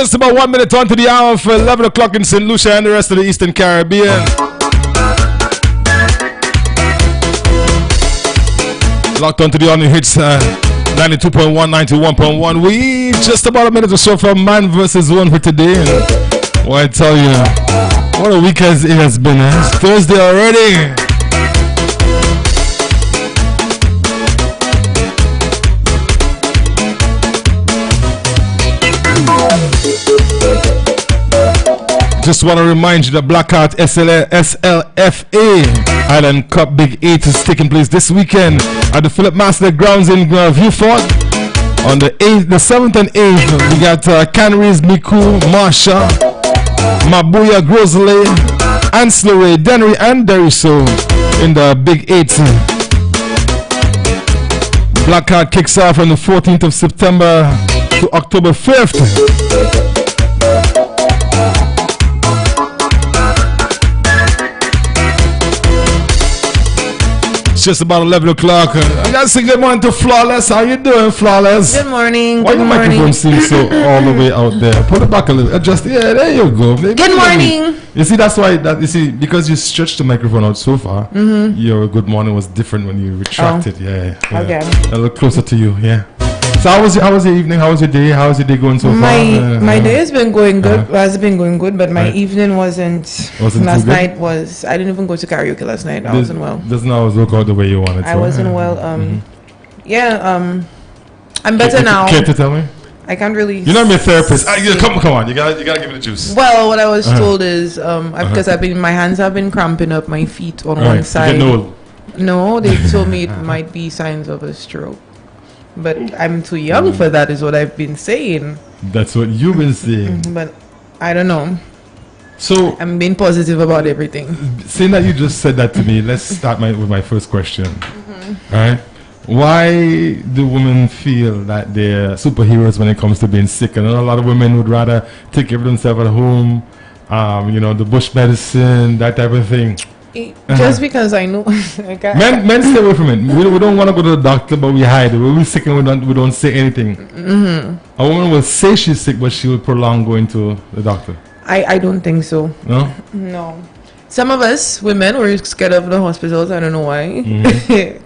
Just about 1 minute on to the hour for 11 o'clock in St. Lucia and the rest of the Eastern Caribbean. Locked onto the only hits 92.1, 91.1. We just about a minute or so from Man vs. One for today. And well, I tell you, what a week it has been. It's Thursday already. Just want to remind you that Blackheart SLFA Island Cup Big 8 is taking place this weekend at the Philip Master Grounds in Viewfort. On the 7th and 8th, we got Canaries, Miku, Marsha, Mabuya, Grosley, Ancillary, Denry, and Deriso in the Big 8. Blackheart kicks off on the 14th of September to October 5th. Just about 11 o'clock. I got to say good morning to Flawless. How you doing, Flawless? Good morning. Why good the morning. microphone seems so all the way out there? Put it back a little. Adjust. Yeah, there you go. Good morning. You see, that's why you see, because you stretched the microphone out so far. Your good morning was different when you retracted. Yeah. Okay. A little closer to you. Yeah. So how was your evening? How was your day? How was your day going so far? My day has been going good. Has been going good, but my evening wasn't last night was. I didn't even go to karaoke last night. I wasn't well. Doesn't always work out the way you wanted. I wasn't well. I'm better now. Care to tell me? I can't really. You're not my therapist. Come on. You gotta give me the juice. Well, what I was told is because my hands have been cramping up my feet on one side. No, they told me it might be signs of a stroke. But I'm too young for that, is what I've been saying. That's what you've been saying. But I don't know. So I'm being positive about everything. Seeing that you just said that to me, let's start with my first question. All right. Why do women feel that they're superheroes when it comes to being sick? And a lot of women would rather take care of themselves at home, the bush medicine, that type of thing. Just because I know men stay away from it. We don't want to go to the doctor, but we hide it. When we're sick and we don't say anything. A woman will say she's sick, but she will prolong going to the doctor. I don't think so. No. Some of us women were scared of the hospitals. I don't know why.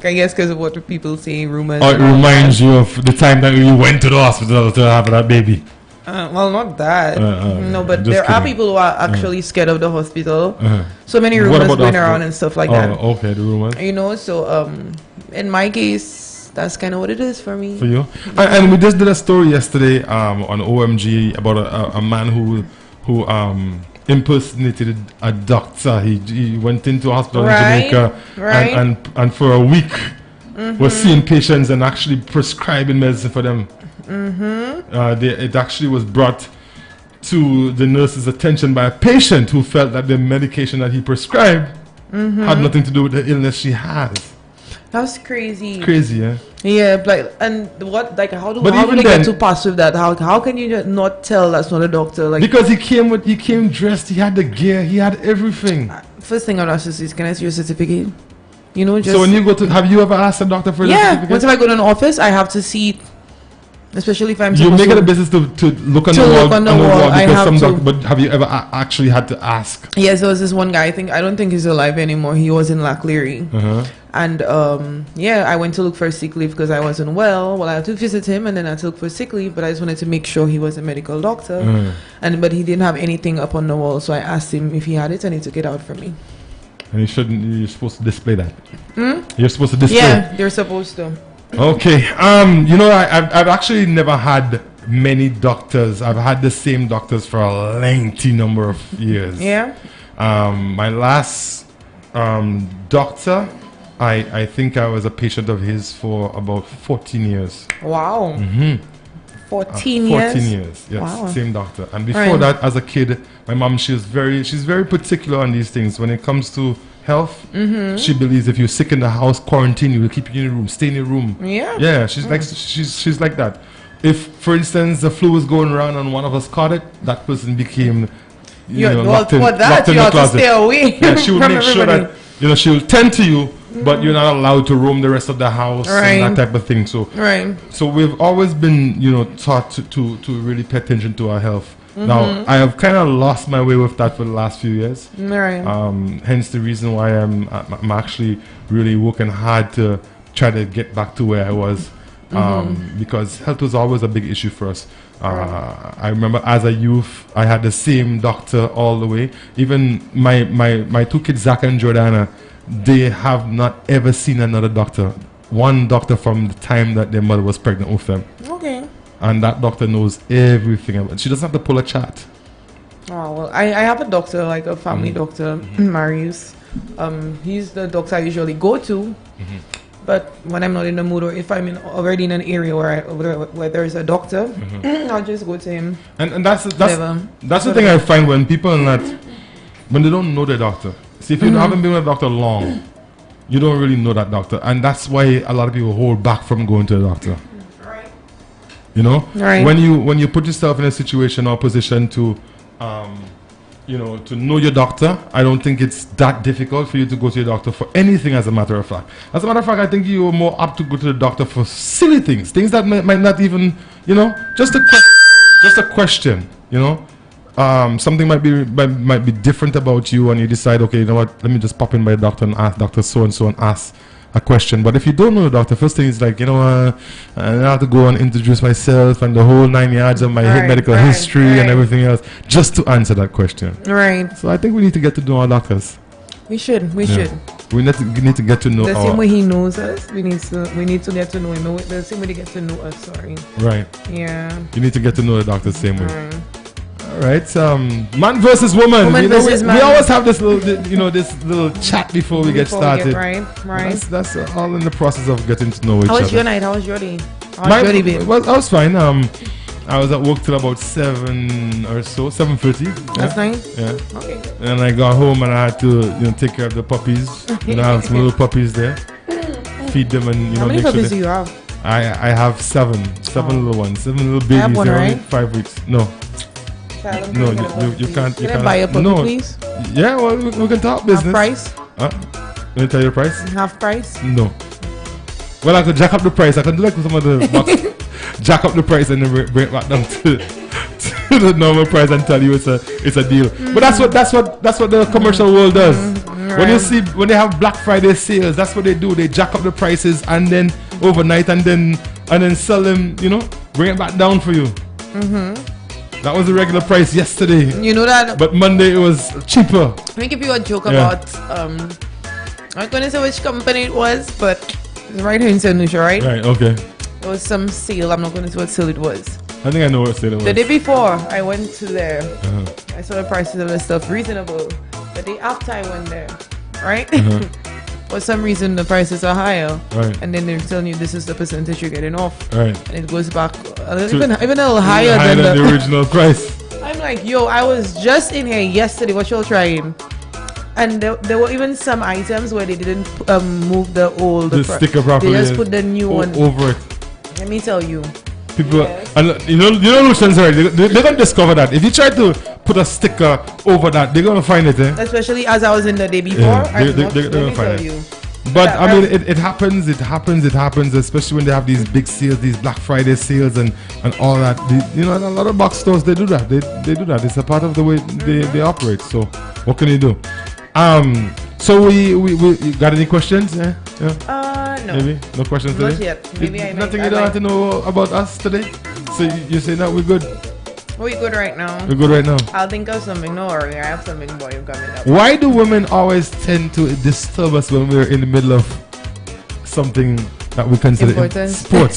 I guess because of what people say, rumors. Or it reminds you of the time that you went to the hospital to have that baby. Well, not that. No, but there are people who are actually scared of the hospital. So many rumors going around and stuff like that. Oh, okay, the rumors. So in my case, that's kind of what it is for me. For you? And we just did a story yesterday on OMG about a man who impersonated a doctor. He went into a hospital in Jamaica and for a week was seeing patients and actually prescribing medicine for them. It actually was brought to the nurse's attention by a patient who felt that the medication that he prescribed had nothing to do with the illness she has. That's crazy. Crazy, yeah. Yeah, how do they get to pass with that? How can you not tell that's not a doctor? Because he came dressed, he had the gear, he had everything. First thing I ask is, can I see your certificate? So when you go to, have you ever asked a doctor for a certificate? Yeah, once I go to an office, I have to see. Especially if I'm you make it a business to look on the wall because but have you ever actually had to ask? Yes, there was this one guy. I don't think he's alive anymore. He was in Lac Leary, and I went to look for sick leave because I wasn't well. Well, I had to visit him, and then I had to look for sick leave. But I just wanted to make sure he was a medical doctor, but he didn't have anything up on the wall. So I asked him if he had it, and he took it out for me. And you're supposed to display that. You're supposed to display. Yeah, you're supposed to. Okay. I've actually never had many doctors. I've had the same doctors for a lengthy number of years. Yeah. My last doctor, I think I was a patient of his for about 14 years. Wow. 14 years? 14 years, yes. Wow. Same doctor. And before that, as a kid, my mom, she's very particular on these things. When it comes to health, she believes if you're sick in the house, quarantine, you will keep you in your room, stay in your room. Yeah, she's like that. If, for instance, the flu was going around and one of us caught it, that person became locked in the closet. Stay away. Yeah, she would make sure that she will tend to you, but you're not allowed to roam the rest of the house and that type of thing. So we've always been taught to really pay attention to our health. Now, I have kind of lost my way with that for the last few years. Right. Hence the reason why I'm actually really working hard to try to get back to where I was. Because health was always a big issue for us. I remember as a youth, I had the same doctor all the way. Even my two kids, Zach and Jordana, they have not ever seen another doctor. One doctor from the time that their mother was pregnant with them. Okay. And that doctor knows everything about it. She doesn't have to pull a chart. Oh, well, I have a doctor, like a family doctor, Marius. He's the doctor I usually go to. But when I'm not in the mood, or if I'm already in an area where there's a doctor, I'll just go to him. And that's the thing I find when people are not, when they don't know the doctor. See, if you haven't been with a doctor long, you don't really know that doctor. And that's why a lot of people hold back from going to the doctor. You know, when you put yourself in a situation or position to, to know your doctor, I don't think it's that difficult for you to go to your doctor for anything. As a matter of fact, I think you are more apt to go to the doctor for silly things that might not even, just a question. Something might be different about you, and you decide, okay, you know what? Let me just pop in by the doctor and ask Doctor so and so and ask a question. But if you don't know the doctor, first thing is like, I have to go and introduce myself and the whole 9 yards of my medical history and everything else just to answer that question. Right. So I think we need to get to know our doctors. We should. We need to get to know the same way he knows us. We need to get to know him. The same way they get to know us. Sorry. Right. Yeah. You need to get to know the doctor the same way. All right, man versus woman. We always have this little, this little chat before we get started. Right. That's all in the process of getting to know each other. How was your night? How was your day? How was your day, babe? I was fine. I was at work till about 7 or so, 7:30. That's nice. Yeah. Okay. And I got home and I had to, take care of the puppies. I have some little puppies there. Feed them and How many puppies do you have? I have seven little ones, 7 little babies. I have one, They're right? only 5 weeks. No. No, you can't. Can I buy a puppy, please? Yeah, well, we can talk business. Half price? Let me tell you the price. Half price? No. Well, I could jack up the price. I can do like some of the box, jack up the price and then bring it back down to the normal price and tell you it's a deal. But that's what the commercial world does. Right. When they have Black Friday sales, that's what they do. They jack up the prices and then overnight and then sell them. Bring it back down for you. That was the regular price yesterday. You know that. But Monday it was cheaper. Let me give you a joke about I'm not going to say which company it was, but it's right here in St. Lucia, right? Right, okay. There was some sale. I'm not going to say what sale it was. I think I know what sale it was. The day before I went to there, I saw the prices of the stuff reasonable. The day after I went there, right? For some reason the prices are higher, right? And then they're telling you this is the percentage you're getting off, right? And it goes back even a little higher than the original price. I'm like, yo, I was just in here yesterday. What y'all trying? And there were even some items where they didn't move the old sticker properly. They just put the new one over it. Let me tell you. People, and Lucians, right? They're gonna discover that if you try to put a sticker over that, they're gonna find it. Especially as I was in the day before. Yeah, they're gonna find it. But I mean, it happens, especially when they have these big sales, these Black Friday sales, and all that. And a lot of box stores they do that. They do that. It's a part of the way they operate. So what can you do? So we got any questions? Yeah. No. Maybe no questions today. Not yet. Maybe nothing you don't have to know about us today. So you say that we're good. We're good right now. We're good right now. I'll think of something. No worry, I have something for you coming up. Why do women always tend to disturb us when we're in the middle of something that we consider important? Sports?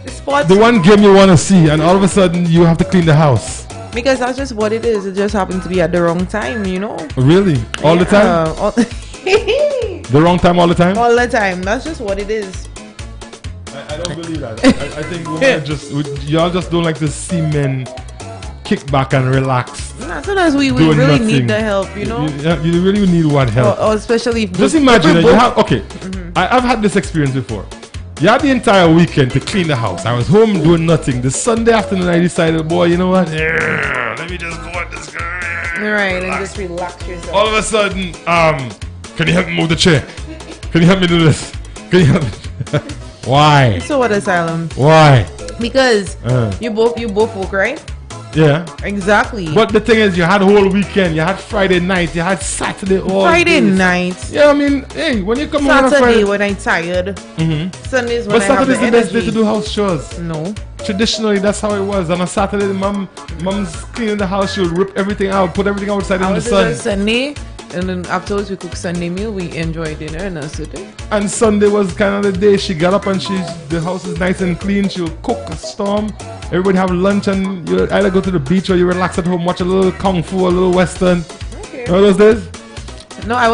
Sports. The one game you want to see, and all of a sudden you have to clean the house. Because that's just what it is. It just happened to be at the wrong time, Really? All the time? The wrong time all the time? All the time. That's just what it is. I don't believe that. I think women y'all just don't like to see men kick back and relax. Sometimes we really need the help, You really need what help? Or especially just imagine you have I've had this experience before. You had the entire weekend to clean the house. I was home doing nothing. The Sunday afternoon I decided, boy, you know what? Let me just go at this guy. Right, and just relax yourself. All of a sudden, can you help me move the chair? Can you help me do this? Can you help me? Why? So what, Asylum? Why? Because you both work, right? Yeah. Exactly. But the thing is, you had whole weekend. You had Friday night. You had Saturday all Friday days. night. Yeah, I mean, hey, when you come home on a Saturday Friday, when I'm tired. Sundays when but I have the Saturday's the best day energy. to do house chores. No. Traditionally, that's how it was. On a Saturday, mom's cleaning the house. She'll rip everything out, put everything outside in the Ours is sun. on Sunday, and then afterwards we cook Sunday meal. We enjoy dinner and that's it. And Sunday was kind of the day she got up and the house is nice and clean. She'll cook a storm. Everybody have lunch and you either go to the beach or you relax at home, watch a little kung fu, a little western. Okay. Remember those days? No, I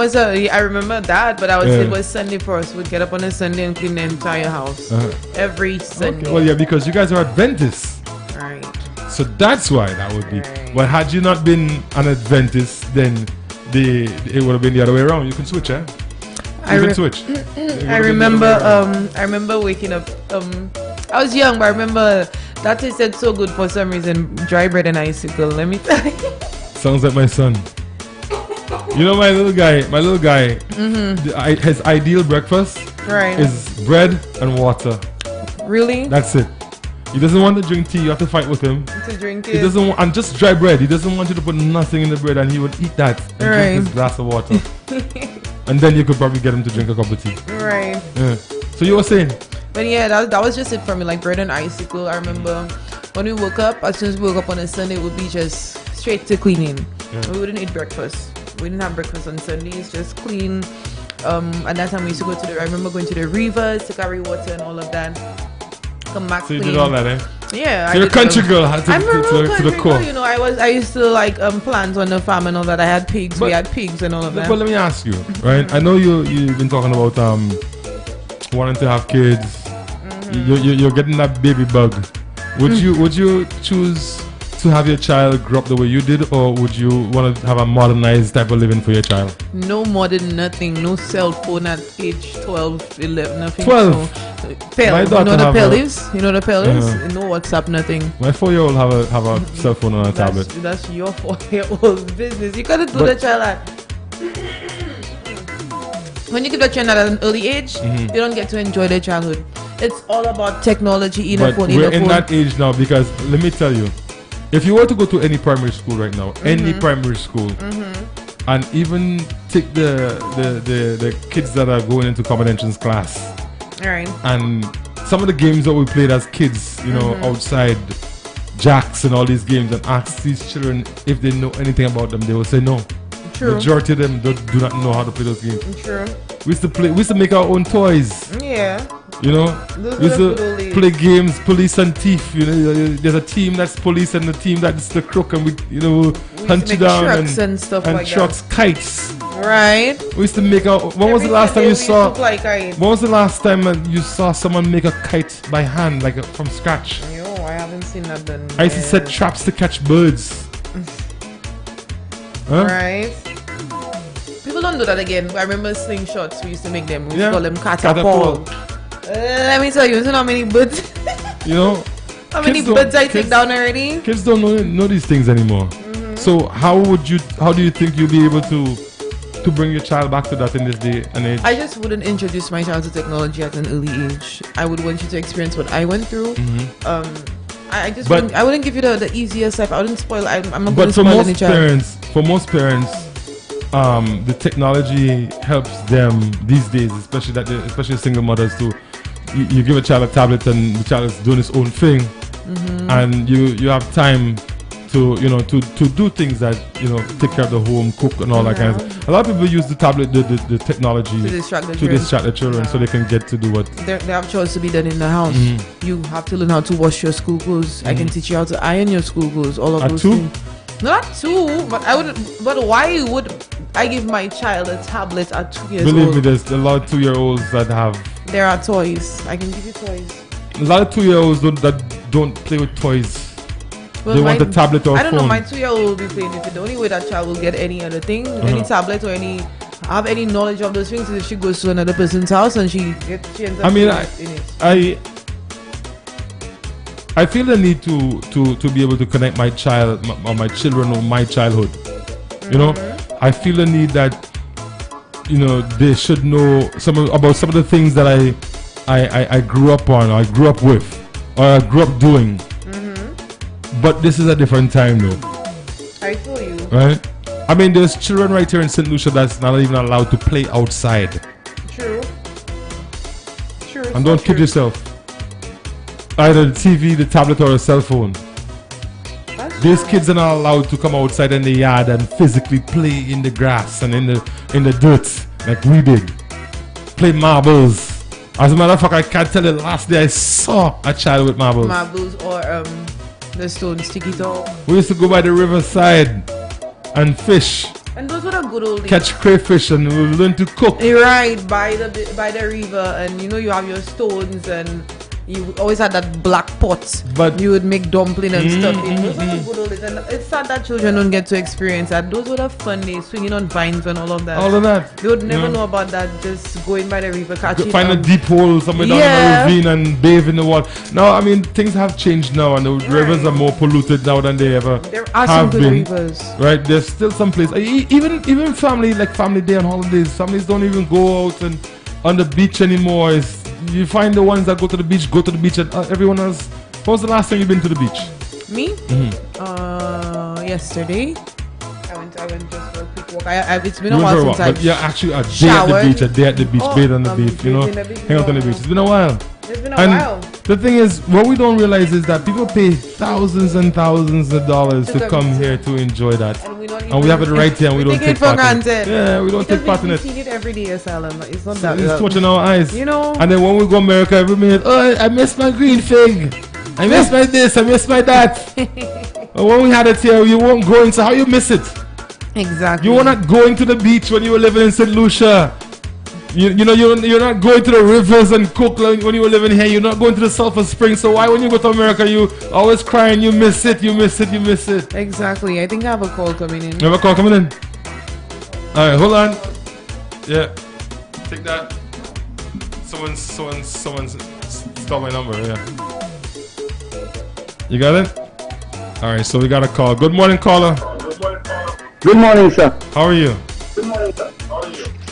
remember that, but it was Sunday for us. We'd get up on a Sunday and clean the entire house every Sunday. Okay. Well, yeah, because you guys are Adventists. Right. So that's why that would be. Right. But had you not been an Adventist, then it would have been the other way around. You can switch, eh? You can switch. I remember waking up. I was young, but I remember that tasted so good for some reason. Dry bread and icicle. Let me tell you. Sounds like my son. You know my little guy. His ideal breakfast is bread and water. Really? That's it. He doesn't want to drink tea. You have to fight with him. To drink it. He doesn't want, and just dry bread. He doesn't want you to put nothing in the bread, and he would eat that and drink his glass of water. And then you could probably get him to drink a cup of tea. Right. Yeah. So you were saying? But yeah, that was just it for me. Like bread and icicle. I remember when we woke up. As soon as we woke up on a Sunday, it would be just straight to cleaning. Yeah. We wouldn't eat breakfast. We didn't have breakfast on Sundays. Just clean. At that time we used to go to I remember going to the rivers to carry water and all of that. Come back. So you did all that, eh? Yeah. So you're a country girl. I'm a real country the core. girl. You know, I used to like plant on the farm and all that. I had pigs. We had pigs and all of that. But let me ask you, right? I know you've been talking about wanting to have kids. You're getting that baby bug. Would you choose to have your child grow up the way you did, or would you want to have a modernized type of living for your child? No modern nothing. No cell phone at age 12, 11, nothing. 12. So, Pale. You know the Pale is? You know the Pale is? No WhatsApp, nothing. My 4-year-old have a cell phone on a tablet. That's your 4-year-old business. You gotta do the child that. When you give the child at an early age, you don't get to enjoy their childhood. It's all about technology in a phone. We're in that age now because let me tell you, if you were to go to any primary school right now, any primary school, and even take the kids that are going into common entrance class, and some of the games that we played as kids, you know, outside, jacks and all these games, and ask these children if they know anything about them, they will say no. True. Majority of them do not know how to play those games. True. We used to make our own toys. Yeah. You know, we used to play games, police and thief. You know, there's a team that's police and a team that's the crook, and we hunt you down and stuff and like trucks, that. Kites. Right. We used to make our. When was the last time you saw? When was the last time you saw someone make a kite by hand, like from scratch? Yo, I haven't seen that done. I used to set traps to catch birds. Right. People don't do that again. I remember slingshots. We used to make them. We used to call them catapult. Let me tell you, how many birds? You know, how many birds I take down already? Kids don't know these things anymore. So how do you think you'll be able to bring your child back to that in this day and age? I just wouldn't introduce my child to technology at an early age. I would want you to experience what I went through. I wouldn't give you the easiest life. I wouldn't spoil. I'm not going to spoil any child. For most parents, the technology helps them these days, especially single mothers too. You give a child a tablet and the child is doing his own thing, and you have time to do things that take care of the home, cook and all that kind of stuff. A lot of people use the tablet, the technology to distract the children so they can get to do what they have chores to be done in the house. You have to learn how to wash your school clothes. I can teach you how to iron your school clothes. All of those things. Not 2, but I would. But why would I give my child a tablet at 2 years old? Believe me, there's a lot of 2-year-olds that have. There are toys. I can give you toys. A lot of 2-year-olds don't play with toys. Well, they want a tablet or a phone. I don't know. My 2-year-old will be playing with it. The only way that child will get any other thing, any tablet or have any knowledge of those things, is if she goes to another person's house and she ends up in it. I feel the need to be able to connect my child or my children or my childhood. You know, I feel the need that they should know about some of the things that I grew up on, or I grew up with, or I grew up doing. But this is a different time, though. I feel you. Right? I mean, there's children right here in St. Lucia that's not even allowed to play outside. True. And don't kid yourself. Either the TV, the tablet, or a cell phone. These kids are not allowed to come outside in the yard and physically play in the grass and in the dirt like we did. Play marbles. As a matter of fact, I can't tell you, last day I saw a child with marbles. Marbles or the stone sticky dog. We used to go by the riverside and fish. And those were the good old days. Catch crayfish and we learn to cook. Right, by the river, and you have your stones, and you always had that black pot. But you would make dumpling and stuff. Those were the good old days, and it's sad that children don't get to experience that. Those were the fun days, swinging on vines and all of that. All of that. They would never know about that. Just going by the river, catching. Find a deep hole somewhere down in a ravine and bathe in the water. Now, I mean, things have changed now, and the rivers are more polluted now than they ever there are have some good been. rivers. Right? There's still some place. Even family, like family day and holidays, families don't even go out and on the beach anymore. You find the ones that go to the beach, and everyone else. When was the last time you've been to the beach? Me? Yesterday. I went just for a quick walk. It's been a while since I've actually a showered. day at the beach, bathe on the beach, hang out on the beach. It's been a while. It's been a while. The thing is, what we don't realize is that people pay thousands and thousands of dollars to come here to enjoy that. And we have it right here and we don't take part in it. Yeah, we don't take part in it. We see it every day, Asylum. It's not that. It's touching our eyes. And then when we go to America every minute, I miss my green fig. I miss my this, I miss my that. But when we had it here, you weren't going, so how you miss it? Exactly. You were not going to the beach when you were living in St. Lucia. You're not going to the rivers and cook like when you were living here. You're not going to the Sulphur Springs. So why when you go to America, you always crying, you miss it. Exactly. I think I have a call coming in. You have a call coming in? Alright, hold on. Yeah. Take that. Someone's stole my number, yeah. You got it? Alright, so we got a call. Good morning, caller. Good morning, sir. How are you?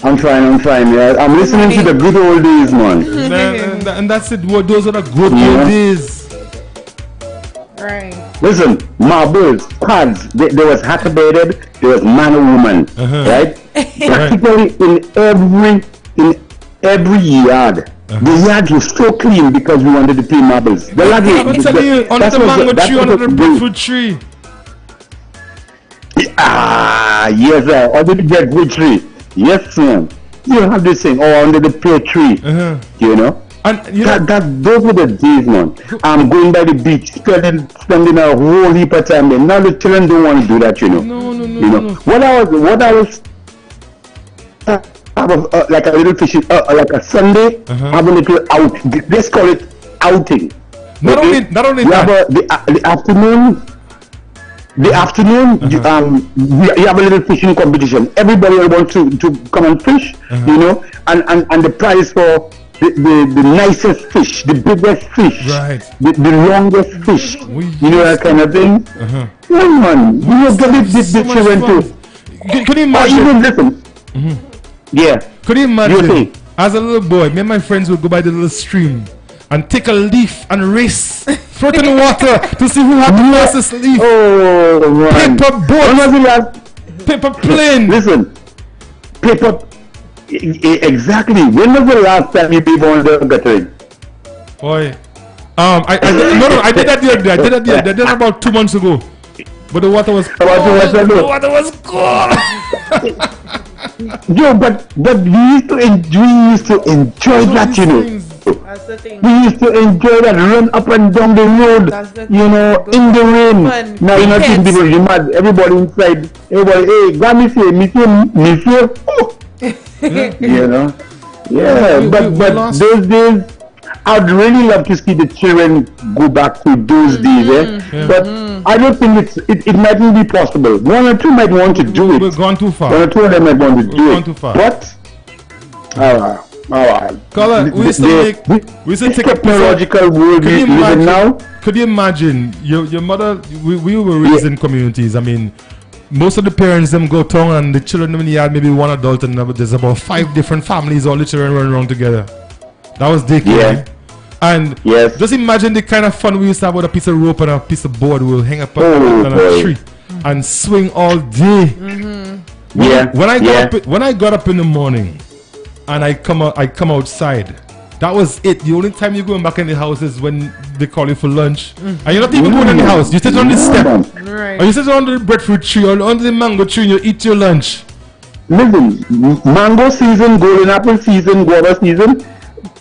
I'm fine, yeah. I'm listening to the good old days, man. And that's it. Those are the good old days. Right. Listen, marbles, cards, there was hatterbated, there was man or woman, right? Practically in every yard. The yard was so clean because we wanted to play marbles. The yard I'm telling you, under the mango tree, under the breadfruit tree. Yes, sir. Under the breadfruit tree. Yes, ma'am. You have this thing, under the pear tree. And those were the days, man. I'm going by the beach, spending a whole heap of time there. Now the children don't want to do that, No. What I was like a little fishing, like a Sunday, have a little out. Let's call it outing. Not only that. The afternoon. You have a little fishing competition. Everybody wants to come and fish, and the prize for the nicest fish, the biggest fish, right? The longest fish, that kind of thing. Yeah, man, the children too. Could you imagine? Even listen. Yeah. Could you imagine? As a little boy, me and my friends would go by the little stream and take a leaf and race, throw it in the water to see who had the fastest leaf. Oh, man. Paper boat, paper plane. Listen, paper. Exactly. When was the last time you people on the guttering? Boy, I did that the other day. I did that about 2 months ago. But the water was cold. The water was cold. Yo, but we used to enjoy that, That's the thing. We used to enjoy that, run up and down the road, in the rain. Now you're not seeing people, you mad, everybody inside, hey, grab me here. Yeah, but those days, I'd really love to see the children go back to those days, but I don't think it mightn't be possible. One or two might want to do it. We've gone too far. One or two of them might want to do it. Too far. But, Caller, we used to take a technological world we live in now. Could you imagine your mother? We were raised in communities. I mean, most of the parents them go town and the children in the yard, maybe one adult, and there's about 5 different families. All the children run around together. That was daycare. And just imagine the kind of fun we used to have with a piece of rope and a piece of board. We'll hang up on a tree and swing all day. When I got up in the morning and I come outside, that was it. The only time you're going back in the house is when they call you for lunch. And you're not even going in the house. You sit on the step. Or you sit under the breadfruit tree or under the mango tree and you eat your lunch. Listen, mango season, golden apple season, guava season.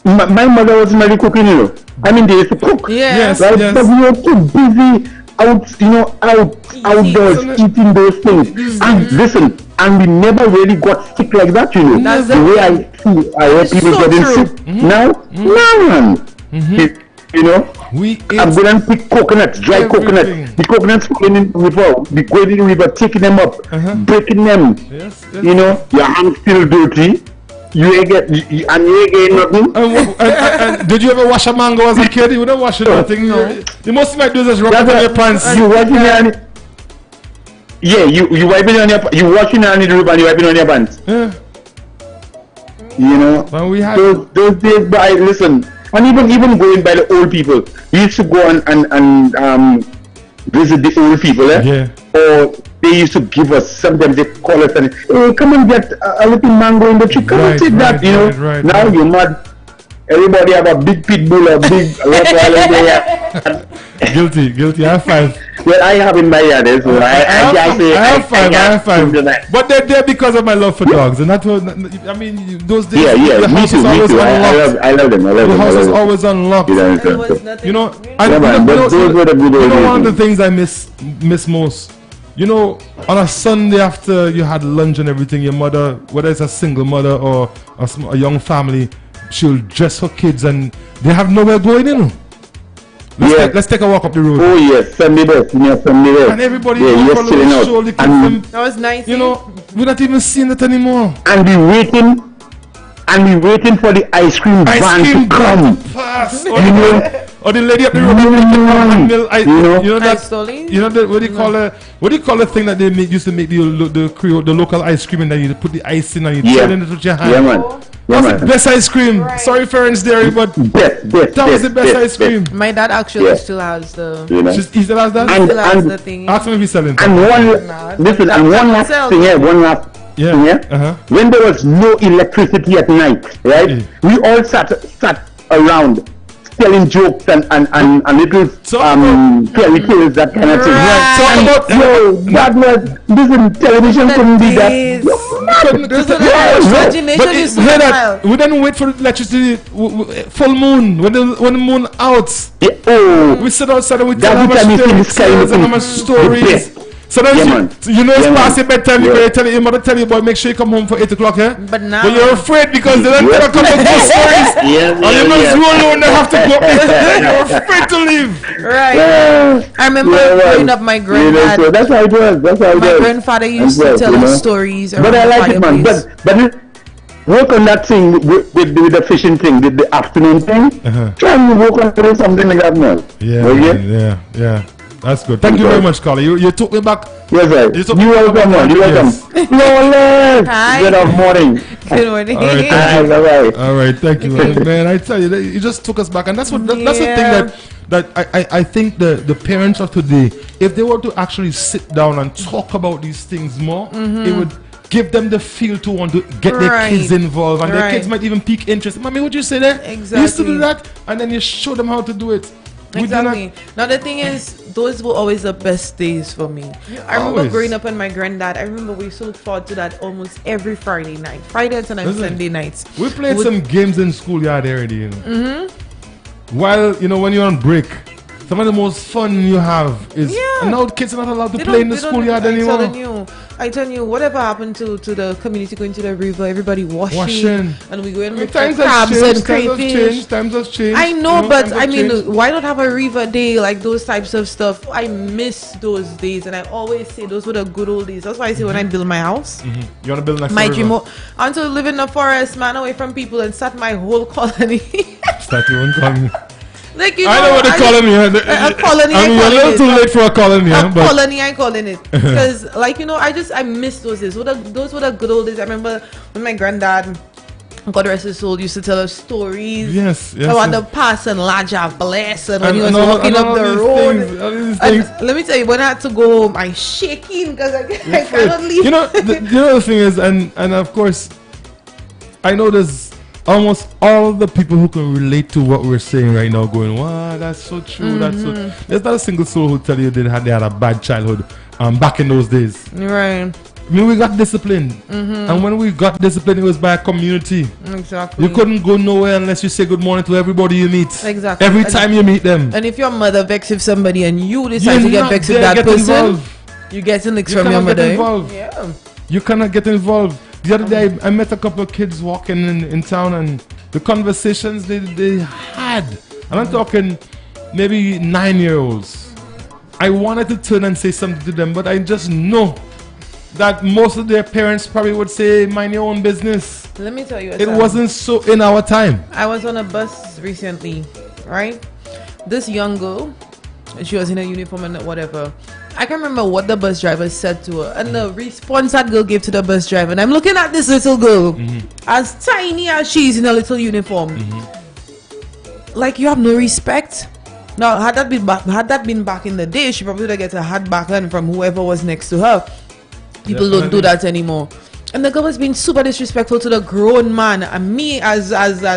My mother was really cooking, you know. I mean, they used to cook. Yes. But we were too busy outdoors eating those things. And listen, and we never really got sick like that, you know. That's the way I hear people getting sick now. You know, I'm going and pick coconuts, dry coconuts. The coconuts going in the river, we go in the river, taking them up, breaking them. You know, your hands still dirty. You ain't get nothing. And did you ever wash a mango as a kid? You wouldn't wash it, nothing. No. The most you might do is just rub it on your pants. You washing it on. Yeah, you wiping it on your. You washing it on the roof and you wiping it on your pants. You know, well, we had those days. But listen, and even going by the old people, we used to go and visit the old people, or they used to give us, sometimes they call us and hey, come and get a little mango in the tree, come and take that, you know. Now you're mad. Everybody have a big pit bull, a big Guilty. I have 5. Well, I have in my yard, so I have 5. But they're there because of my love for dogs, and that's what I mean. Those days, the house was always unlocked. I love them. The house was always unlocked. You know, one of the things I miss most. You know, on a Sunday after you had lunch and everything, your mother, whether it's a single mother or a young family, she'll dress her kids and they have nowhere going in. Let's take a walk up the road. Oh yes, Sunday best, Sunday best. And everybody chilling out. That was nice. You know, we're not even seeing it anymore. And we waiting for the ice cream van to come. You know, or the lady up the road, what do you call the thing that they used to make the local ice cream, and then you put the ice in and you turn it with your hand. Yeah, man. That's the best ice cream. Right. Sorry, Ference Dairy, but that was the best ice cream. My dad actually still has the. He still has that. And the thing. Ask him if he's selling. And one last thing. When there was no electricity at night, right? We all sat around telling jokes and little fairy tales, that kind of thing. Television couldn't be that. We didn't wait for the electricity. Full moon, when the moon out. We sit outside and we tell how much stories. Sometimes you know it's past your bedtime, you better tell your mother, tell you, boy, make sure you come home for 8 o'clock, But now you're afraid because they don't tell a couple of ghost stories. And you know you alone, they have to go. You're afraid to leave. Right. I remember growing up, my granddad. So that's how it was. My grandfather used to tell us stories. But I like it, man. But work on that thing with the fishing thing, with the afternoon thing. Try and work on something like that, man. Yeah. That's good. Thank you very much, Carly. You took me back. Yes, sir. You welcome, man. You welcome. Flawless. Hi. Good morning. Good morning. All right. Thank you, man. I tell you just took us back, and that's the thing that I think the parents of today, if they were to actually sit down and talk about these things more, it would give them the feel to want to get their kids involved, and their kids might even pique interest. Mommy, would you say that? Exactly. You used to do that, and then you show them how to do it. Exactly. Now the thing is, those were always the best days for me. I remember growing up and my granddad. I remember we used to look forward to that almost every Friday night, Fridays and Sunday nights. We played some games in schoolyard already, you know. While when you're on break, some of the most fun you have is and now kids are not allowed to play in the schoolyard anymore. I tell you, whatever happened to the community going to the river, everybody washing. And we go in with crabs and crayfish. Times have changed. I know, but I mean, why not have a river day, like those types of stuff? I miss those days, and I always say those were the good old days. That's why I say when I build my house, you want to build next my dream. I want to live in the forest, man, away from people, and start my whole colony. Start your own colony. Like, I know what they call it. A colony. I mean, you're a little too late for a colony. Colony, I calling it. Because, I miss those days. Those were the good old days. I remember when my granddad God rest his soul, used to tell us stories. Yes. About the past and Laja bless and when he was walking up the road. And let me tell you, when I had to go home, I shaking because I cannot leave. You know, the thing is, and of course, I know there's almost all the people who can relate to what we're saying right now going, wow, that's so true. That's so. There's not a single soul who tell you they had a bad childhood back in those days. Right. I mean, we got discipline, and when we got discipline, it was by a community. Exactly. You couldn't go nowhere unless you say good morning to everybody you meet. Exactly. Every time you meet them. And if your mother vexed with somebody and you decide to get vexed with that person, you get licks from your mother. Yeah. You cannot get involved. The other day, I met a couple of kids walking in town, and the conversations they had, and I'm talking maybe 9-year-olds. I wanted to turn and say something to them, but I just know that most of their parents probably would say, mind your own business. Let me tell you, it wasn't so in our time. I was on a bus recently, right? This young girl, she was in a uniform and whatever. I can't remember what the bus driver said to her, and the response that girl gave to the bus driver. And I'm looking at this little girl, as tiny as she is in a little uniform. Like, you have no respect. Now, had that been back in the day, she probably would have get a hat back then from whoever was next to her. People don't do that anymore. And the girl was being super disrespectful to the grown man. And me, as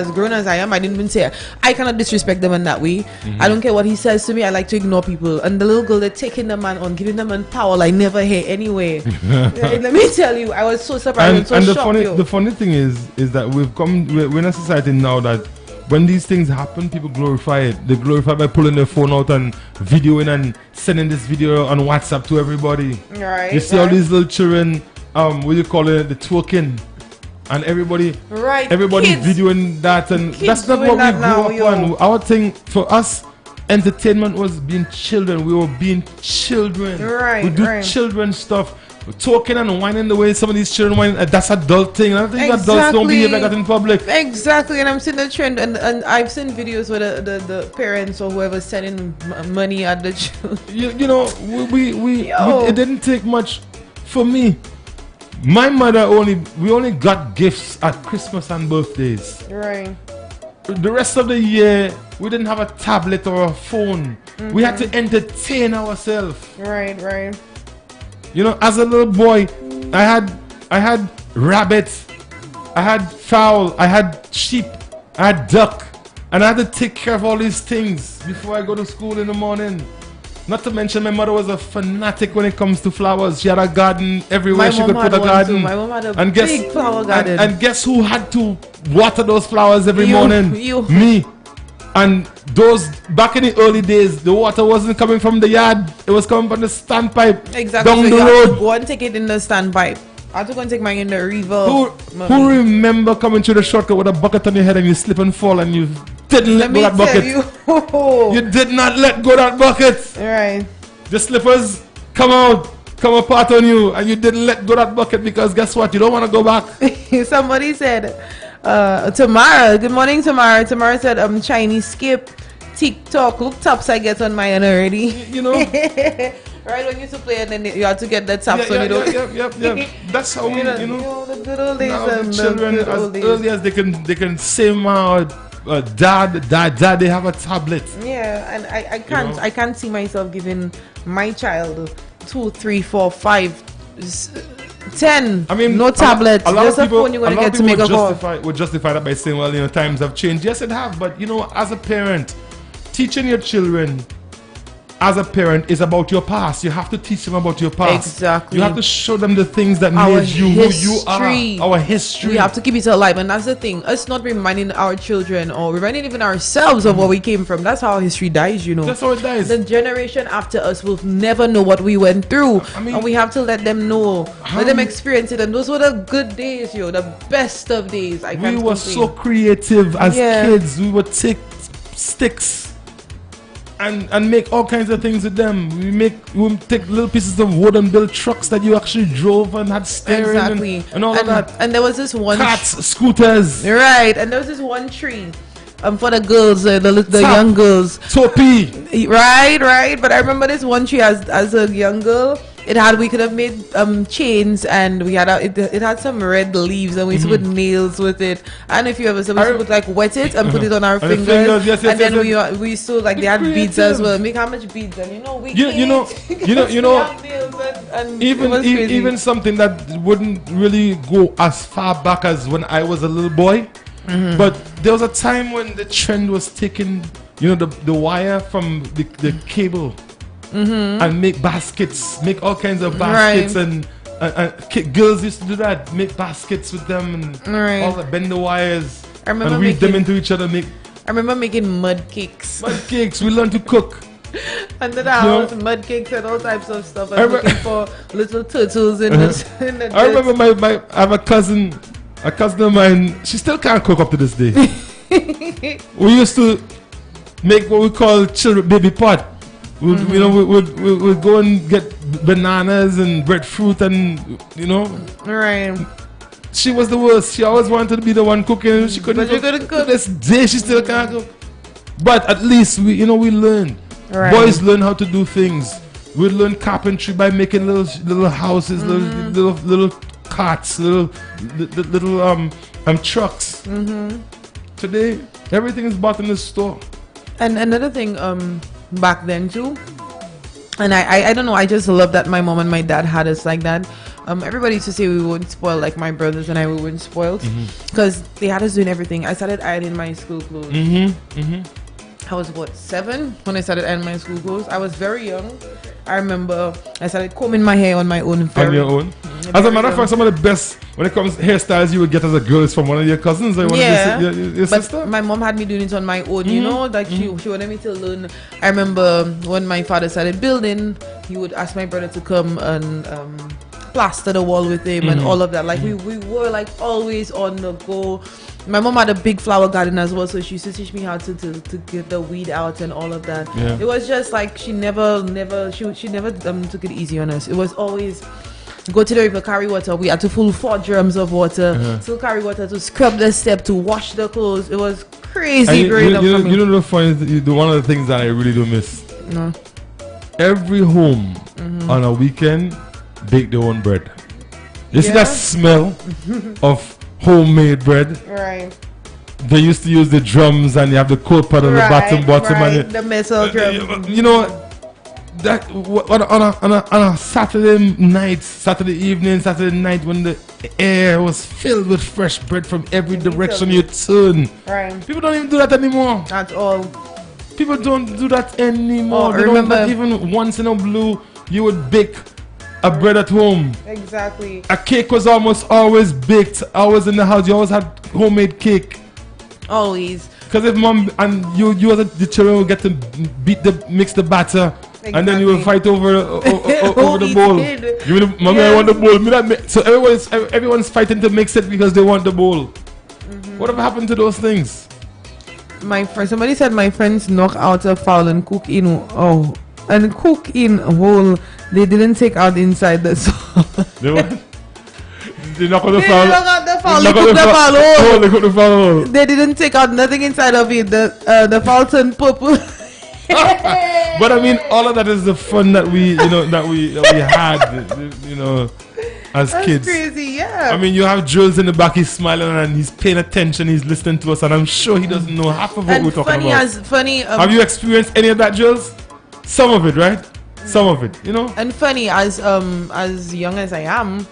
grown as I am, I didn't even say it. I cannot disrespect them in that way. I don't care what he says to me. I like to ignore people. And the little girl, they're taking the man on, giving the man power like never here anyway. Let me tell you, I was so surprised and so shocked. The funny thing is that we're in a society now that when these things happen, people glorify it. They glorify by pulling their phone out and videoing and sending this video on WhatsApp to everybody. Right. You see all these little children, what do you call it, the twerking, and everybody videoing that, and that's not what we grew up on. Our thing for us, entertainment was being children. We were being children. Right. We do children stuff. Talking and whining the way some of these children whine, that's adult thing. I don't think adults don't behave like that in public. Exactly, and I'm seeing the trend, and I've seen videos where the parents or whoever's sending money at the children. You know, we it didn't take much for me. My mother we only got gifts at Christmas and birthdays. Right. The rest of the year, we didn't have a tablet or a phone. We had to entertain ourselves. Right. You know, as a little boy, I had rabbits, I had fowl, I had sheep, I had duck, and I had to take care of all these things before I go to school in the morning. Not to mention, my mother was a fanatic when it comes to flowers. She had a garden everywhere she could put a garden. My mom had a big flower garden. And guess who had to water those flowers every morning? You. Me. And those, back in the early days, the water wasn't coming from the yard. It was coming from the standpipe. Exactly. Down the road. Go and take it in the standpipe. I had to go and take mine in the river. Who remember coming through the shortcut with a bucket on your head and you slip and fall and you didn't let go that bucket? You did not let go that bucket. Right. The slippers come apart on you, and you didn't let go that bucket because guess what? You don't want to go back. Somebody said, Tamara, good morning, Tamara. Tamara said, Chinese skip, TikTok, look taps I get on mine already. You know? Right, when you used to play and then you had to get the taps on it. Yep. That's how we, you know, the good old days. Now the children, as early as they can say, dad, they have a tablet. Yeah, and I can't see myself giving my child 2, 3, 4, 5, 10. I mean, no tablet. A lot of people, phone you're gonna get to make a call. Would justify that by saying, well, you know, times have changed. Yes, it have, but you know, as a parent, teaching your children as a parent is about your past. You have to teach them about your past. Exactly. You have to show them the things that made you who you are. Our history. We have to keep it alive, and that's the thing. Us not reminding our children or reminding even ourselves of where we came from. That's how history dies, you know. That's how it dies. The generation after us will never know what we went through. I mean, and we have to let them know, let them experience it. And those were the good days, yo, the best of days. We were so creative as kids. We would take sticks and make all kinds of things with them. We take little pieces of wood and build trucks that you actually drove and had steering and all of that. And there was this one cats, scooters. Right, and there was this one tree for the girls, the young girls. Topi. Right. But I remember this one tree as a young girl. we could have made chains, and we had it had some red leaves, and we used to put nails with it. And if you ever so we used to put like wet it and put it on our fingers, yes, and then yes. we used to like they had beads as well. Make how much beads, and we you know and even something that wouldn't really go as far back as when I was a little boy, but there was a time when the trend was taking the wire from the cable. And make baskets, make all kinds of baskets, and girls used to do that, make baskets with them, and all the bend the wires, and weave them into each other. I remember making mud cakes. Mud cakes. We learned to cook. Under the house, mud cakes and all types of stuff. I'm looking for little turtles in the I remember I have a cousin of mine. She still can't cook up to this day. We used to make what we call baby pot. We'd go and get bananas and breadfruit and Right. She was the worst. She always wanted to be the one cooking. She couldn't cook. To this day she still can't cook. But at least we learn. Right. Boys learn how to do things. We learn carpentry by making little houses, little carts, little trucks. Today everything is bought in the store. And another thing, back then too, and I don't know, I just love that my mom and my dad had us like that. Everybody used to say we weren't spoiled, like my brothers and I, we weren't spoiled because they had us doing everything. I started ironing my school clothes. I was 7 when I started ironing my school clothes. I was very young. I remember I started combing my hair on my own. On your own? As a matter of fact, some of the best when it comes to hairstyles you would get as a girl is from one of your cousins or one of your sister. My mom had me doing it on my own, she wanted me to learn. I remember when my father started building, he would ask my brother to come and plaster the wall with him and all of that. Like we were like always on the go. My mom had a big flower garden as well, so she used to teach me how to get the weed out and all of that. It was just like she never took it easy on us. It was always go to the river, carry water. We had to fill 4 drums of water, still carry water to scrub the step, to wash the clothes. It was crazy growing up for me. You know the funny, one of the things that I really do miss. No. Every home on a weekend bake their own bread. You see that smell of homemade bread? Right. They used to use the drums and you have the cold part on the bottom and the metal drum. That on a Saturday evening, Saturday night when the air was filled with fresh bread from every direction you turn. Right. People don't even do that anymore. At all. People don't do that anymore. Even once in a blue, you would bake a bread at home. Exactly. A cake was almost always baked. Always in the house. You always had homemade cake. Always. Because if mom and you as the children will get to mix the batter, and then you will fight over the bowl. Give me mommy, I want the bowl. So everyone's fighting to mix it because they want the bowl. Whatever happened to those things? Somebody said my friends knock out a fowl and cook in whole. They didn't take out inside the sauce. They knock out the fowl. They cooked the fowl whole. They cooked the fowl whole. They didn't take out nothing inside of it. The fowl turned purple. But I mean, all of that is the fun that we had, as kids. That's crazy, yeah. I mean, you have Jules in the back. He's smiling and he's paying attention. He's listening to us, and I'm sure he doesn't know half of what we're talking about. Have you experienced any of that, Jules? Some of it, right? Some of it, And funny, as young as I am,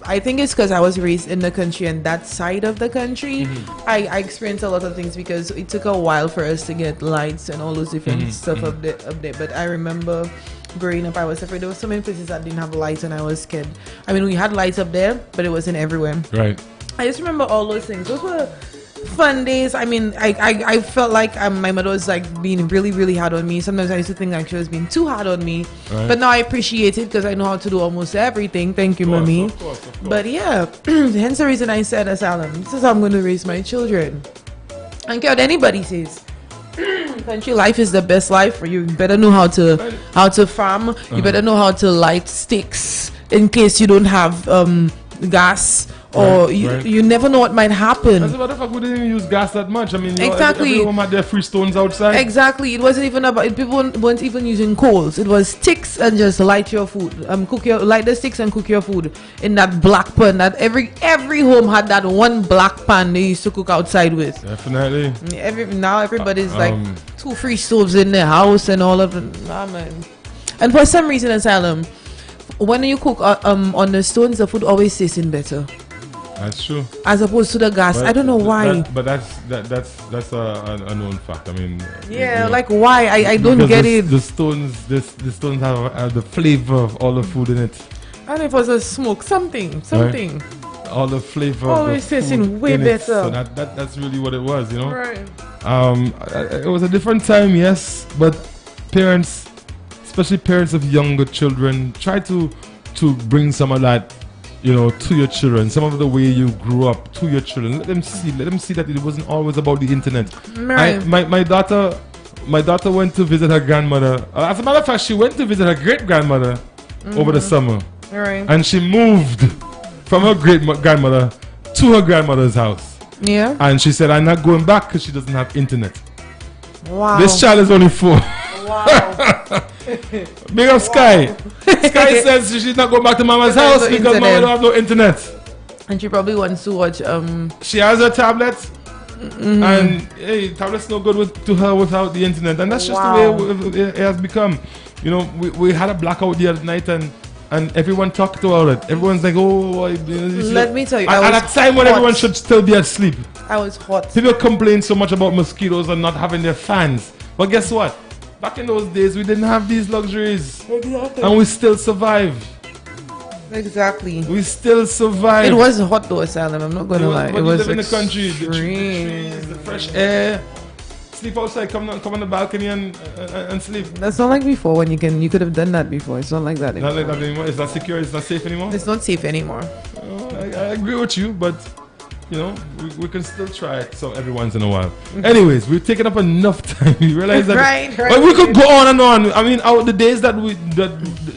I think it's because I was raised in the country and that side of the country. I experienced a lot of things because it took a while for us to get lights and all those different stuff up there. But I remember growing up, I was afraid. There were so many places that didn't have lights and I was scared. I mean, we had lights up there, but it wasn't everywhere. Right. I just remember all those things. Those were fun days. I mean, I felt like my mother was like being really, really hard on me. Sometimes I used to think like she was being too hard on me. Right. But now I appreciate it because I know how to do almost everything. Thank you, mommy. Of course. But yeah, hence the reason I said, Asylum, this is how I'm going to raise my children. I don't care what anybody says. Country life is the best life. You better know how to farm. You better know how to light sticks in case you don't have gas or you never know what might happen. As a matter of fact, we didn't even use gas that much. I mean, exactly. Every home had their free stones outside. Exactly. It wasn't even about. People weren't even using coals. It was sticks and just light your food. Light the sticks and cook your food in that black pan. That every home had that one black pan they used to cook outside with. Definitely. Now everybody's like 2 free stoves in their house and all of them. Man. And for some reason, Asylum, when you cook on the stones, the food always tastes better. That's true. As opposed to the gas. I don't know why. But that's a known fact. I mean. Yeah, like why? I don't get it. The stones have the flavor of all the food in it. And if it was a smoke, something. Right? All the flavor. Always tasting way better. So that's really what it was, you know. Right. It was a different time, yes, but parents, especially parents of younger children, try to bring some of that, you know, to your children. Some of the way you grew up to your children. Let them see that it wasn't always about the internet. Right. My daughter went to visit her grandmother. As a matter of fact, she went to visit her great grandmother over the summer. Right. And she moved from her great grandmother to her grandmother's house. Yeah. And she said, I'm not going back because she doesn't have internet. Wow. This child is only 4. Wow. Big up Sky. Sky says she's not going back to Mama's house because Mama don't have no internet. And she probably wants to watch. She has her tablet, and hey, tablet's no good to her without the internet, and that's just the way it has become. You know, we had a blackout the other night, and everyone talked about it. Everyone's like, oh, let me tell you, at a time when everyone should still be asleep. I was hot. People complain so much about mosquitoes and not having their fans, but guess what? Back in those days, we didn't have these luxuries. Exactly. And we still survived. Exactly. We still survived. It was hot though, Asylum. I'm not going to lie. But it you was live in the country. The trees, the fresh air. Sleep outside, come on the balcony and sleep. That's not like before when you could have done that before. It's not like that anymore. Not like that anymore? It's not secure? It's not safe anymore? It's not safe anymore. I agree with you, but you know, we can still try it so every once in a while. Anyways, we've taken up enough time. You realize that? Right. But we could go on and on. I mean, the days that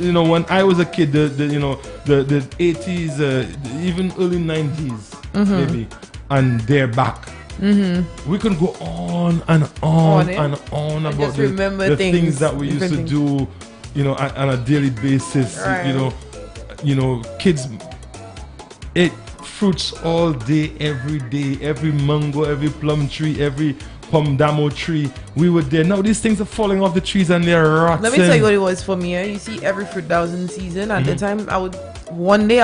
you know, when I was a kid, the 80s, even early 90s, maybe, and they're back. We can go on and on and on about the things that we used to do, you know, on a daily basis. Right. You know, kids ate fruits all day, every mango, every plum tree, every pomdamo tree. We were there. Now these things are falling off the trees and they're rotten. Let me tell you what it was for me. You see, every fruit that was in season at the time, I would take one day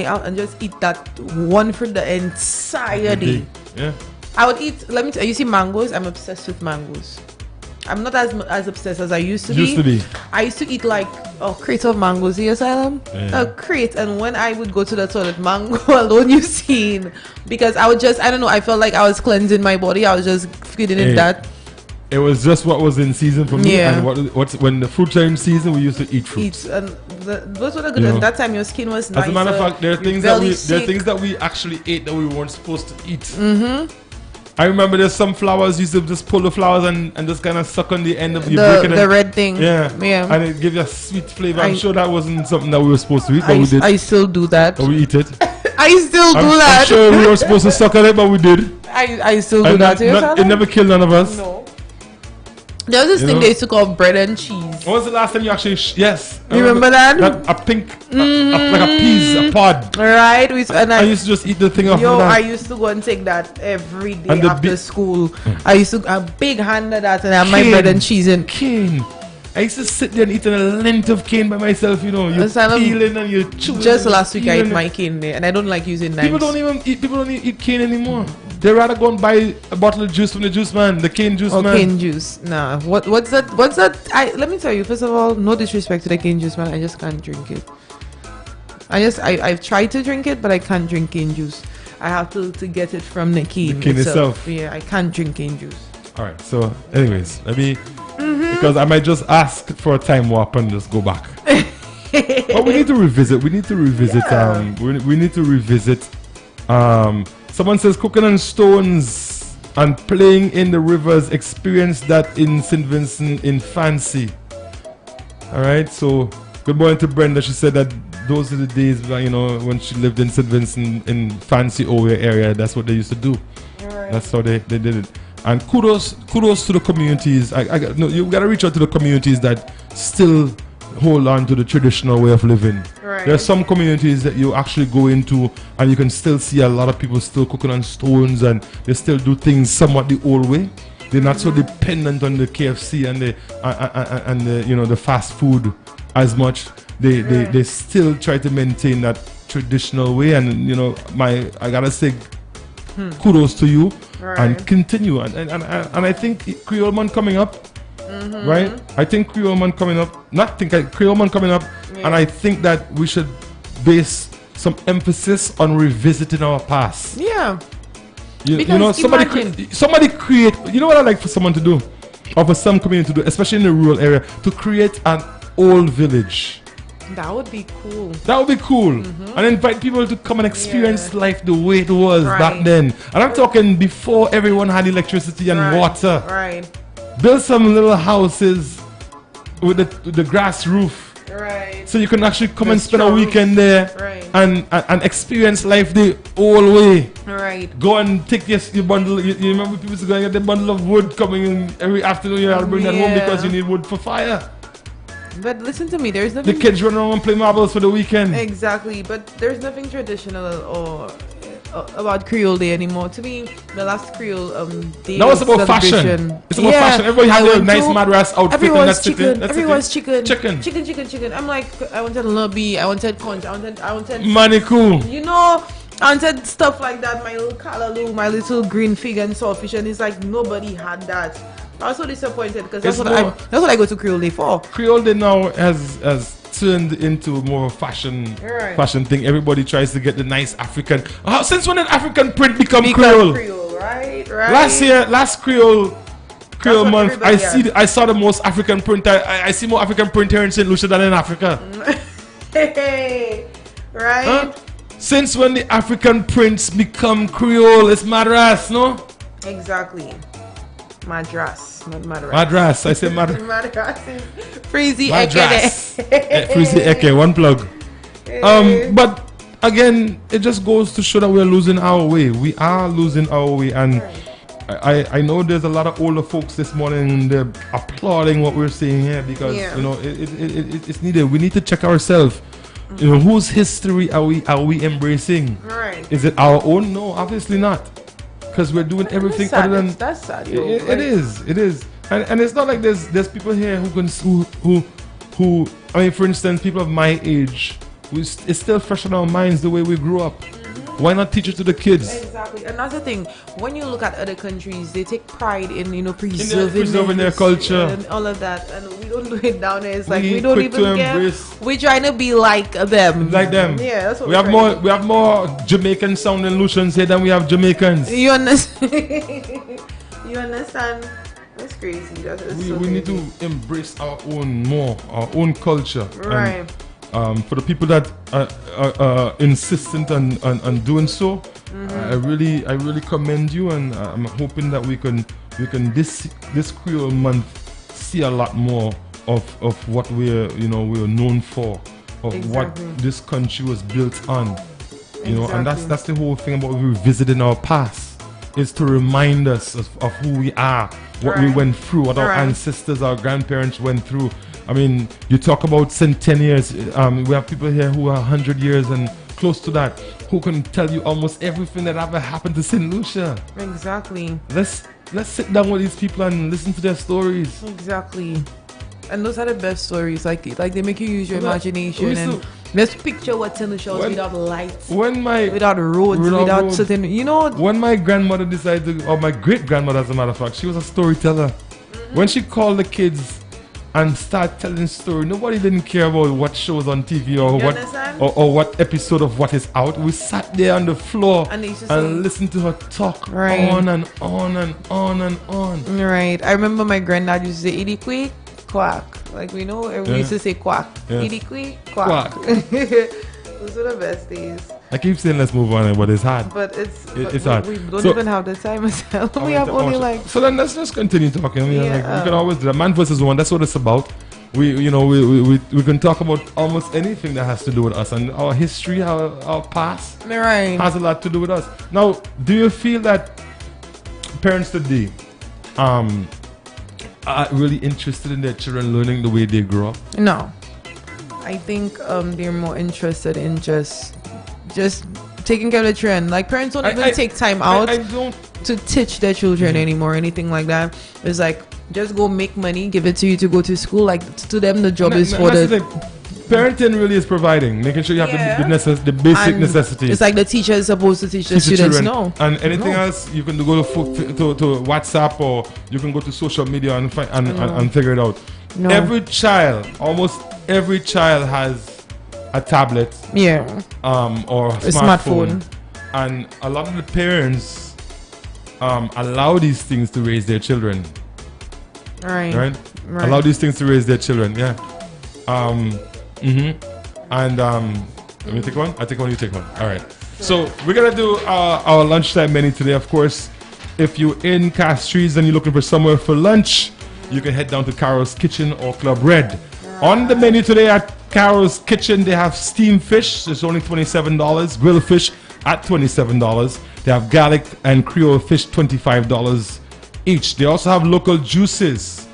out and just eat that one fruit the entire day. Yeah. I would eat. Let me tell you. You see, mangoes. I'm obsessed with mangoes. I'm not as obsessed as I used to be. I used to eat like a crate of mangoes in Asylum. Yeah. A crate. And when I would go to the toilet, mango alone you've seen. Because I would just, I don't know, I felt like I was cleansing my body. I was just feeding it that. It was just what was in season for me. Yeah. And when the fruits are in season, we used to eat fruits. And those were the good. At that time, your skin was nice. As a matter of fact, there are things that we actually ate that we weren't supposed to eat. I remember there's some flowers, you used to just pull the flowers and just kind of suck on the end of the red thing. Yeah. And it gives you a sweet flavor. I'm sure that wasn't something that we were supposed to eat, but we did. I still do that. But we eat it. I still do that. I'm sure we were supposed to suck on it, but we did. I still do that. It never killed none of us. No. There was this thing they used to call bread and cheese. When was the last time you actually... Yes. You remember that? A pink... like a peas, a pod. Right. I used to just eat the thing off of that. I used to go and take that every day after school. I used to... A big hand of that and have my bread and cheese in. Cane. I used to sit there and eat a length of cane by myself, you know. You're peeling and you're chewing. Just last week I ate my cane there and I don't like using knives. People don't eat cane anymore. They rather go and buy a bottle of juice from the juice man, the cane juice man. Cane juice. Nah. What's that? Let me tell you, first of all, no disrespect to the cane juice man. I just can't drink it. I've tried to drink it, but I can't drink cane juice. I have to get it from the cane itself. Yeah, I can't drink cane juice. Alright, so anyways, let me because I might just ask for a time warp and just go back. But we need to revisit. We need to revisit. Someone says cooking on stones and playing in the rivers. Experienced that in St. Vincent in Fancy. Alright, so good morning to Brenda. She said that those are the days when she lived in St. Vincent in fancy Owe area. That's what they used to do. Right. That's how they did it. And kudos to the communities. You gotta reach out to the communities that still hold on to the traditional way of living. Right. There are some communities that you actually go into and you can still see a lot of people still cooking on stones, and they still do things somewhat the old way. They're not so dependent on the KFC and the fast food as much. They still try to maintain that traditional way, and I gotta say kudos to you. Right. And continue, and I think Creole Man coming up, right? I think Creole Man coming up, Creole Man coming up, and I think that we should base some emphasis on revisiting our past. Yeah. Somebody create. You know what I like for someone to do, or for some community to do, especially in the rural area, to create an old village. That would be cool. And invite people to come and experience life the way it was back then. And I'm talking before everyone had electricity and water. Right. Build some little houses with the grass roof. Right. So you can actually come and spend a weekend there. Right. And experience life the old way. Right. Go and take your bundle. You remember people used to go and get the bundle of wood coming in every afternoon. You have to bring that home because you need wood for fire. But listen to me, there's nothing. The kids run around and play marbles for the weekend. Exactly, but there's nothing traditional or about Creole Day anymore. To me, the last Creole Day. That was about fashion. It's about fashion. Everybody had their nice madras outfit. Everyone's chicken. Everyone's chicken. Chicken. I'm like, I wanted lobby. I wanted conch. I wanted. Manicool. I wanted stuff like that. My little callaloo, my little green fig and saltfish, and it's like nobody had that. I was so disappointed because that's what I go to Creole Day for. Creole Day now has turned into more fashion thing. Everybody tries to get the nice African. Since when did African print become Creole? Right. Last Creole month, I saw the most African print. I see more African print here in St. Lucia than in Africa. Right. Huh? Since when the African prints become Creole? It's madras, no? Exactly. Madras, not madras. Madras, I said madras. Madras is Freezy Madras. Freezy Eke, one plug. But again, it just goes to show that we're losing our way. We are losing our way, and I know there's a lot of older folks this morning. They're applauding what we're saying here because it's needed. We need to check ourselves. Whose history are we embracing? Right. Is it our own? No, obviously not. Because we're doing everything other than that's sad. It is, and it's not like there's people here who I mean, for instance, people of my age, it's still fresh in our minds the way we grew up. Why not teach it to the kids? Exactly. Another thing, when you look at other countries, they take pride in preserving their culture and all of that, and we don't do it down there. It's like we don't even care. We're trying to be like them. Yeah, that's what we have more Jamaican sounding Lucians here than we have Jamaicans. You understand? You understand? That's crazy. We need to embrace our own culture. Right. For the people that are insistent on doing so, I really commend you, and I'm hoping that we can this Creole month see a lot more of what we're known for, of what this country was built on, and that's the whole thing about revisiting our past, is to remind us of who we are, what we went through, what our ancestors, our grandparents went through. I mean, you talk about centennials. We have people here who are 100 years and close to that, who can tell you almost everything that ever happened to St. Lucia. Exactly. Let's sit down with these people and listen to their stories. Exactly. And those are the best stories. Like they make you use your imagination and let's picture what's in the shows without lights, without roads, without certain. When my grandmother decided or my great grandmother, as a matter of fact, she was a storyteller. When she called the kids and start telling story, nobody didn't care about what shows on TV or what episode of what is out. We sat there on the floor and listened to her talk on and on and on and on. Right. I remember my granddad used to say "Idikwi, quack." Like we used to say quack. Idikwi, quack. Those are the best days. I keep saying let's move on, but it's hard. But it's hard. We don't even have the time we have only like. So then let's just continue talking. We can always do that. Man versus woman. That's what it's about. we can talk about almost anything that has to do with us, and our history, our past has a lot to do with us. Now, do you feel that parents today are really interested in their children learning the way they grow up? No, I think they're more interested in just taking care of the children. Like, parents don't even take time out to teach their children anymore, anything like that. It's like, just go make money, give it to you to go to school. Like, to them, the job is for the parenting really is providing, making sure you have the basic necessities. It's like the teacher is supposed to teach the students. No, and anything else you can go to WhatsApp, or you can go to social media and figure it out. No. Almost every child has a tablet, or a smartphone, and a lot of the parents allow these things to raise their children. Right. Allow these things to raise their children. Yeah. And let me take one. I take one. You take one. All right. So we're gonna do our lunchtime menu today. Of course, if you're in Castries and you're looking for somewhere for lunch, you can head down to Carol's Kitchen or Club Red. On the menu today at Carol's Kitchen, they have steamed fish. It's only $27. Grilled fish at $27. They have garlic and Creole fish, $25 each. They also have local juices.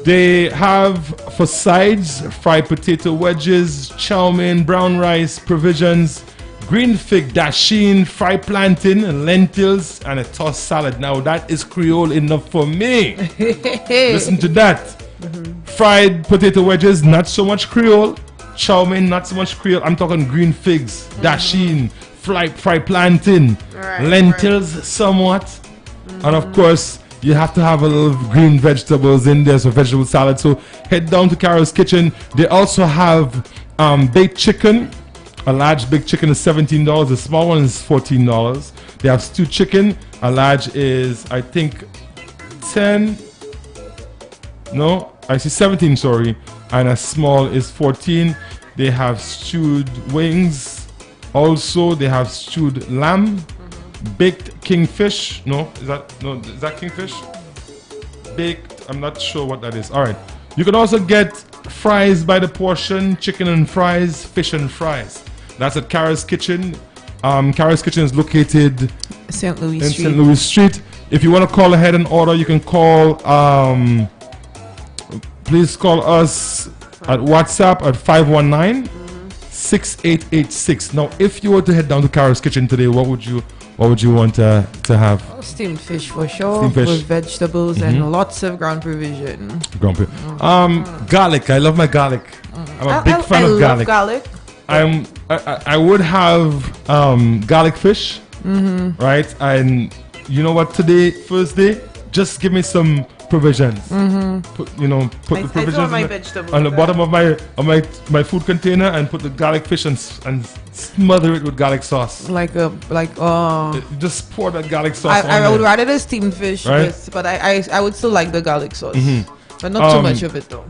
They have for sides fried potato wedges, chow mein, brown rice, provisions, green fig, dasheen, fried plantain, lentils, and a tossed salad. Now that is Creole enough for me. Listen to that. Fried potato wedges, not so much Creole. Chow mein, not so much Creole. I'm talking green figs, dasheen, fried plantain, lentils somewhat. And of course, you have to have a little green vegetables in there, so vegetable salad. So head down to Carol's Kitchen. They also have baked chicken. A large baked chicken is $17. The small one is $14. They have stewed chicken. A large is, I think, 10. No, I see 17, sorry. And a small is 14. They have stewed wings. Also, they have stewed lamb. Baked kingfish. Is that kingfish? Baked, I'm not sure what that is. All right. You can also get fries by the portion, chicken and fries, fish and fries. That's at Carol's Kitchen. Carol's Kitchen is located St. Louis Street. St. Louis Street. If you want to call ahead and order, you can call. Please call us at WhatsApp at 519-6886. Now, if you were to head down to Carol's Kitchen today, what would you want to have? Steamed fish for sure, with vegetables and lots of ground provision. Garlic. I love my garlic. I'm a big fan of garlic. I would have garlic fish, right? And you know what? Today, first day, just give me some provisions. Put the provisions on the bottom of my food container, and put the garlic fish and smother it with garlic sauce. Just pour that garlic sauce. I would rather the steamed fish, right? But I would still like the garlic sauce, but not too much of it though.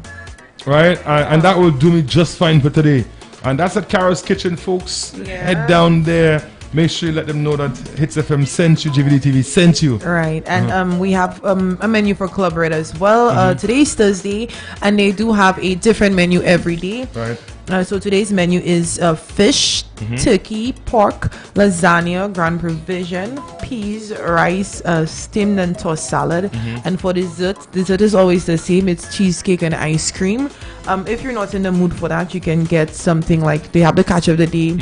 Right, and that will do me just fine for today. And that's at Carol's Kitchen, folks. Head down there. Make sure you let them know that Hits FM sent you, GVD TV sent you. Right, and we have a menu for Club Red as well. Today's Thursday, and they do have a different menu every day. Right. So today's menu is fish, turkey, pork, lasagna, grand provision, peas, rice, steamed and tossed salad. And for dessert is always the same. It's cheesecake and ice cream. If you're not in the mood for that, you can get something like, they have the catch of the day.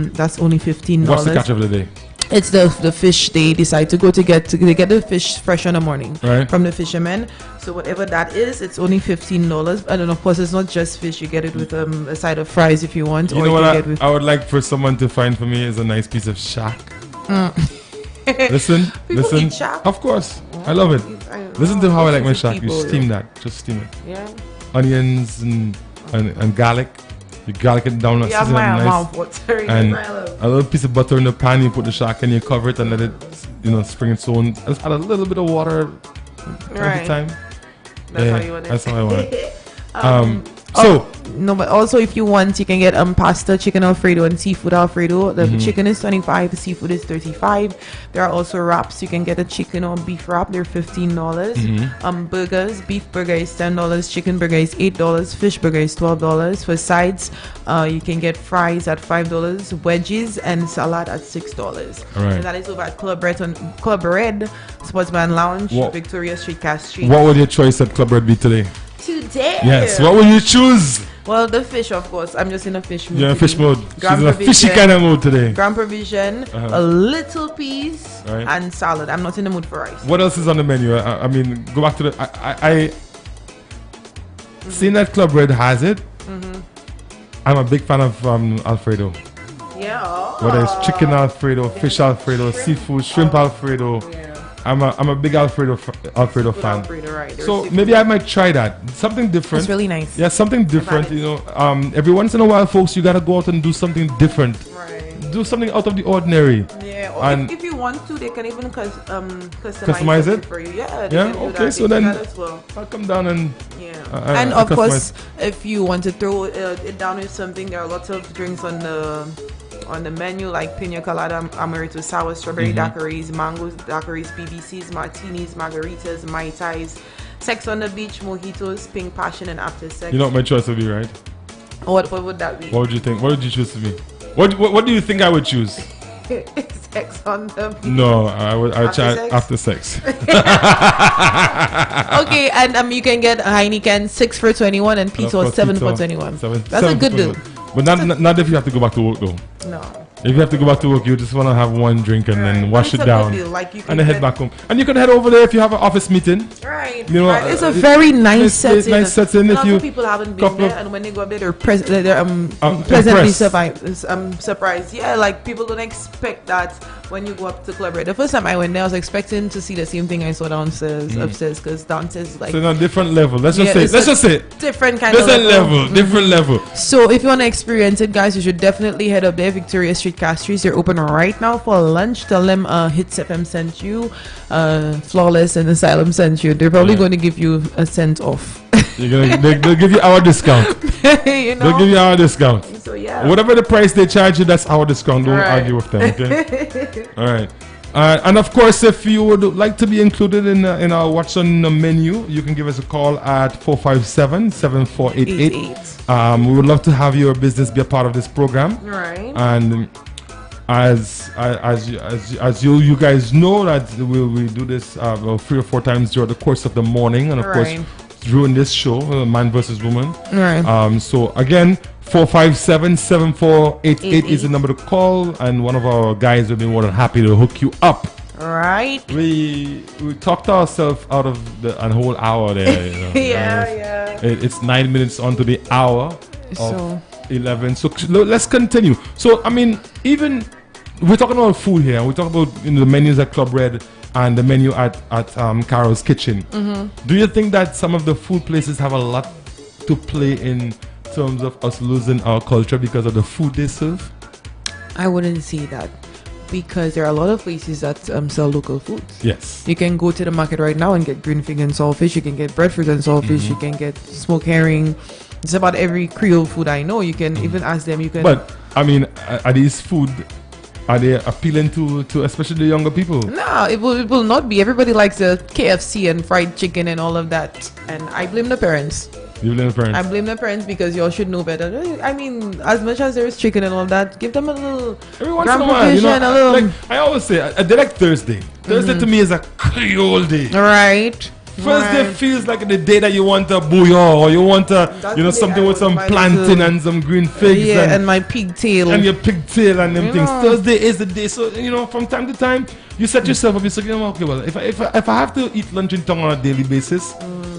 That's only $15. What's the catch of the day? It's the fish they decide to go to get the fish fresh in the morning from the fishermen. So whatever that is, it's only $15. And then of course it's not just fish. You get it with a side of fries if you want. You know what I would like for someone to find for me is a nice piece of shark. Listen. Eat shark? Of course, I love it. Listen to how I like my shark. You steam that. Just steam it. Yeah. Onions and garlic. You garlic it down, nice, and a little piece of butter in the pan. You put the shark in, you cover it, and let it, spring its own. Just add a little bit of water every time. That's how you want it. That's how I want it. So no, but also if you want, you can get pasta, chicken Alfredo, and seafood Alfredo. The chicken is 25, the seafood is 35. There are also wraps. You can get a chicken or beef wrap. They're $15. Burgers, beef burger is $10. Chicken burger is $8. Fish burger is $12. For sides, you can get fries at $5, wedges and salad at $6. Right. And that is over at Club Red Sportsman Lounge, Victoria Street, Castries. What would your choice at Club Red be today? Today? Yes. What will you choose? Well, the fish, of course. I'm just in a fish mood. You're in today. fish mode. Grand She's in a fishy kind of mood today. Grand provision, a little piece, and salad. I'm not in the mood for rice. What else is on the menu? I mean, go back to the. I seen that Club Red has it. I'm a big fan of Alfredo. Yeah. Whether it's chicken Alfredo, fish Alfredo, seafood, shrimp Alfredo. Yeah. I'm a big Alfredo fan. Alfredo, right. So maybe I might try that. Something different. It's really nice. Yeah, something different. You know, every once in a while, folks, you gotta go out and do something different. Right. Do something out of the ordinary. Yeah. Or And if you want to, they can even customize it for you. Yeah. Yeah. Okay. So then as well. I'll come down and. And of course, if you want to throw it down with something, there are lots of drinks on the menu, like pina colada, amaretto sour, strawberry daiquiris, mango daiquiris, BBCs, martinis, margaritas, mai tais, sex on the beach, mojitos, pink passion, and after sex. You know what my choice would be, right? What would that be? What would you think? What would you choose to be? What do you think I would choose? Sex on the beach. No, I would. I try sex? after sex. Okay, and you can get Heineken 6 for 21 and Pito 7 for 21. That's a good deal. But not if you have to go back to work though. No. If you have to go back to work, you just want to have one drink and then wash it down, like you can and then head back home. And you can head over there if you have an office meeting. Right. You know, it's a very nice setting. It's nice setting. A If lot you of people haven't been there, and when they go up there, they're pleasantly surprised. Yeah, like people don't expect that when you go up to Club Red. The first time I went there, I was expecting to see the same thing I saw downstairs, upstairs, because downstairs is like. So on a different level. Let's just say. Different kind of level. Different level. So if you want to experience it, guys, you should definitely head up there, Victoria Street, Castries. They're open right now for lunch. Tell them Hits FM sent you, Flawless and Asylum sent you. They're probably going to give you a cent off. They'll give you our discount. You know? They'll give you our discount. So yeah. Whatever the price they charge you, that's our discount. Don't argue with them. Okay. All right. And of course, if you would like to be included in our What's on the Menu, you can give us a call at 457-7488. We would love to have your business be a part of this program. Right. And as you guys know that we do this 3 or 4 times during the course of the morning, and of course during this show, Man versus Woman. Right. So again, 457-7488 is the number to call, and one of our guys will be more than happy to hook you up. Right. We talked ourselves out of a whole hour there. You know, yeah. It's 9 minutes onto the hour of 11. So let's continue. So I mean, even we're talking about food here. We talk about the menus at Club Red and the menu at Carol's Kitchen. Do you think that some of the food places have a lot to play in terms of us losing our culture because of the food they serve? I wouldn't say that, because there are a lot of places that sell local foods. Yes. You can go to the market right now and get green fig and saltfish. You can get breadfruit and saltfish. You can get smoked herring. It's about every Creole food I know. You can even ask them. You can. But I mean, are these food? Are they appealing to especially the younger people? No, it will not be. Everybody likes the KFC and fried chicken and all of that. And I blame the parents. You blame the parents? I blame the parents, because y'all should know better. I mean, as much as there is chicken and all that, give them a little. Every once in a while, you know, like I always say, a day like Thursday. Thursday to me is a Creole day. Right. Thursday feels like the day that you want a bouillon, or you want something with some plantain and some green figs. Yeah, and my pigtail. And your pigtail and them things. Thursday is the day. So, from time to time, you set yourself up. You say, okay, well, if I have to eat lunch in town on a daily basis,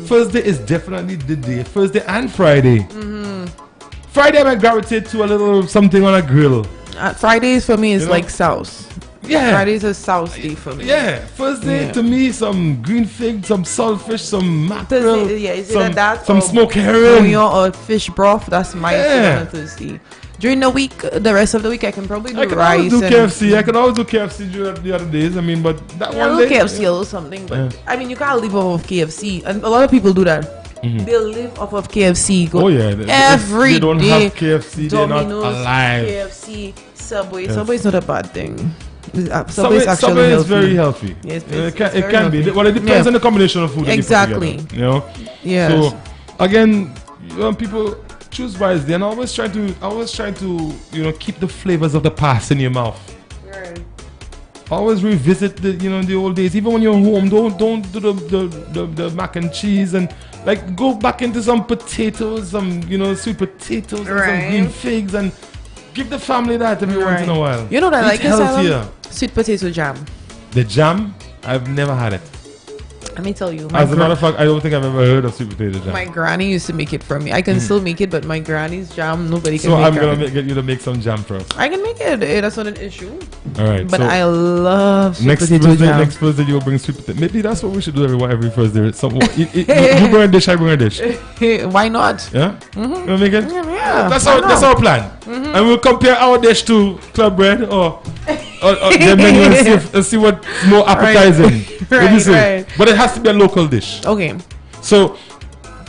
Thursday is definitely the day. Thursday and Friday. Friday, I might gravitate to a little something on a grill. Fridays for me is like sauce. Yeah. Friday's a sauce day for me. Yeah. Thursday to me, some green fig, some saltfish, some mackerel. Some smoked herring. Or fish broth. That's my food on a Thursday. During the week, the rest of the week, I can probably do rice. I can always do KFC during the other days. I mean, but that one day. KFC or something. But I mean, you can't live off of KFC. And a lot of people do that. they live off of KFC. Oh yeah, every they don't day. have KFC. They're not Domino's, alive. KFC, Subway. Yes. Subway is not a bad thing. Subway is healthy. very healthy. Yes, it can be. Well, it depends on the combination of food. Exactly. That you put together, Yes. So again, people choose wisely and always try to keep the flavors of the past in your mouth. Right. Always revisit the old days. Even when you're home, don't do the mac and cheese and like go back into some potatoes, some sweet potatoes and some green figs and give the family that every once in a while. You know what I like? Healthier. Sweet potato jam. The jam, I've never had it. Let me tell you. As a matter of fact, I don't think I've ever heard of sweet potato jam. My granny used to make it for me. I can still make it, but my granny's jam, nobody can so make it. So I'm going to get you to make some jam for us. I can make it. That's not an issue. All right. But so I love sweet potato jam. Next Thursday, you'll bring sweet potato. Maybe that's what we should do every Thursday. You bring a dish, I bring a dish. Why not? Yeah? You want to make it? Yeah. That's our plan. And we'll compare our dish to Club Bread or the menu and see what's more appetizing. Right. But it has to be a local dish. Okay. So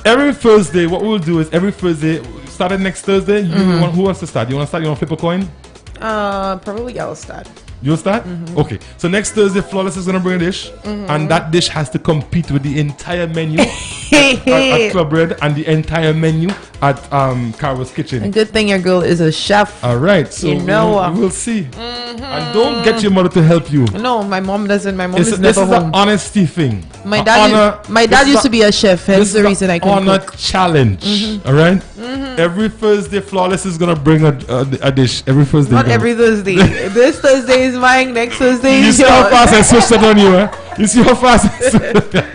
every Thursday, what we'll do is starting next Thursday, who wants to start? You want to start? You want to flip a coin? Probably I'll start. You'll start? Okay. So next Thursday, Flawless is going to bring a dish. And that dish has to compete with the entire menu at Club Bread and the entire menu at Carol's Kitchen. A good thing your girl is a chef. All right. So we'll see. And don't get your mother to help you. No, my mom doesn't. My mom is never home. This is an honesty thing. My dad used to be a chef. Hence the reason I can cook. Challenge. All right? Every Thursday, Flawless is going to bring a dish. Every Thursday. Not every Thursday. This Thursday is mine. Next Thursday is yours. You see how fast I switched it on you, eh? You see how fast I switched it.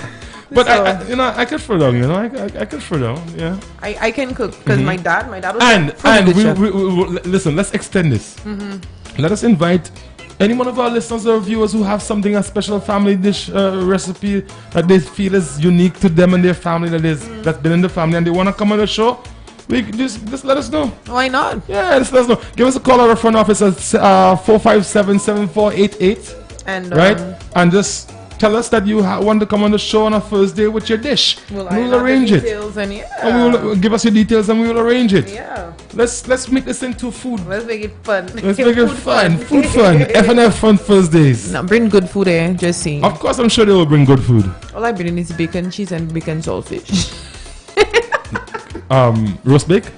But so, I can throw down, I can throw down, yeah. I can cook because my dad was and we listen, let's extend this. Let us invite any one of our listeners or viewers who have a special family dish recipe that they feel is unique to them and their family, that's been in the family, and they want to come on the show. We just let us know. Why not? Yeah, just let us know. Give us a call at our front office at 457-7488. And right, and just tell us that you want to come on the show on a Thursday with your dish. We'll arrange it. And we'll give us your details and we will arrange it. Yeah. Let's make this into food. Let's make it fun. Let's make it fun. Food fun. F&F fun Thursdays. Now bring good food, just see. Of course, I'm sure they will bring good food. All I bring is bacon, cheese, and bacon saltfish. Roast bake?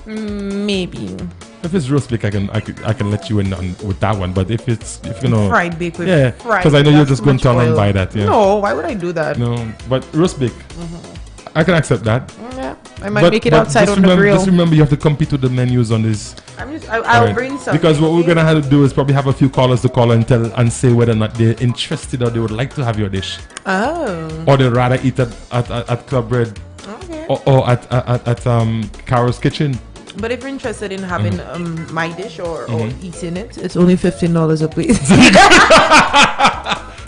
Maybe. If it's roast bake, I can let you in with that one. But if fried bake with because I know you're just going to turn and buy that. Yeah. No, why would I do that? No, but roast bake, I can accept that. Yeah, I might make it outside on the grill. Just remember, you have to compete with the menus on this. I'll bring some. Because what we're gonna have to do is probably have a few callers to call and tell and say whether or not they're interested or they would like to have your dish. Oh. Or they'd rather eat at Club Bread. Okay. Or at Carol's Kitchen. But if you're interested in having my dish or eating it, it's only $15 a plate.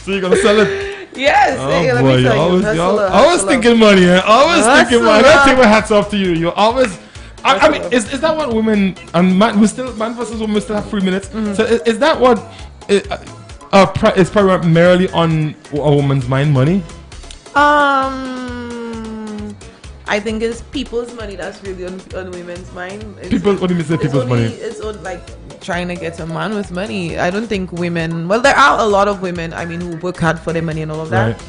So you're gonna sell it? Yes. Oh hey, boy, you're always thinking money. Always thinking money. I take my hats off to you. You're always. I mean, is that what women and man versus women still have 3 minutes? So is that what is primarily on a woman's mind? Money. I think it's people's money that's really on women's mind. What do you mean say people's money? It's on, like trying to get a man with money. I don't think women. Well, there are a lot of women. I mean, who work hard for their money and all of that. Right.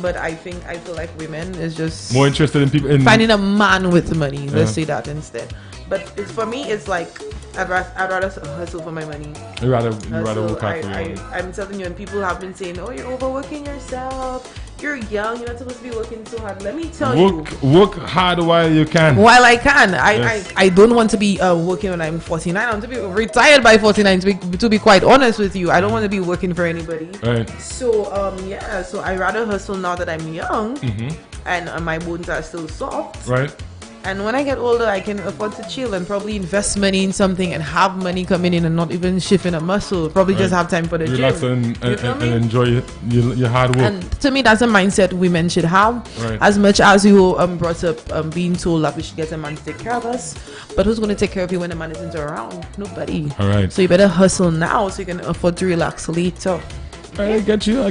But I feel like women is just more interested in people finding a man with money. Let's say that instead. But for me, it's like I'd rather hustle for my money. You rather work hard for your money. I'm telling you, and people have been saying, "Oh, you're overworking yourself. You're young. You're not supposed to be working so hard." Let me tell you, work hard while you can. While I can, I don't want to be working when I'm 49. I want to be retired by 49. To be quite honest with you, I don't want to be working for anybody. Right. So so I rather hustle now that I'm young, and my bones are still soft. Right. And when I get older, I can afford to chill and probably invest money in something and have money coming in and not even shifting a muscle. Probably just have time for the relax gym. and enjoy your hard work. And to me, that's a mindset women should have. Right. As much as you brought up being told that we should get a man to take care of us. But who's going to take care of you when the man isn't around? Nobody. All right. So you better hustle now so you can afford to relax later. I get you. All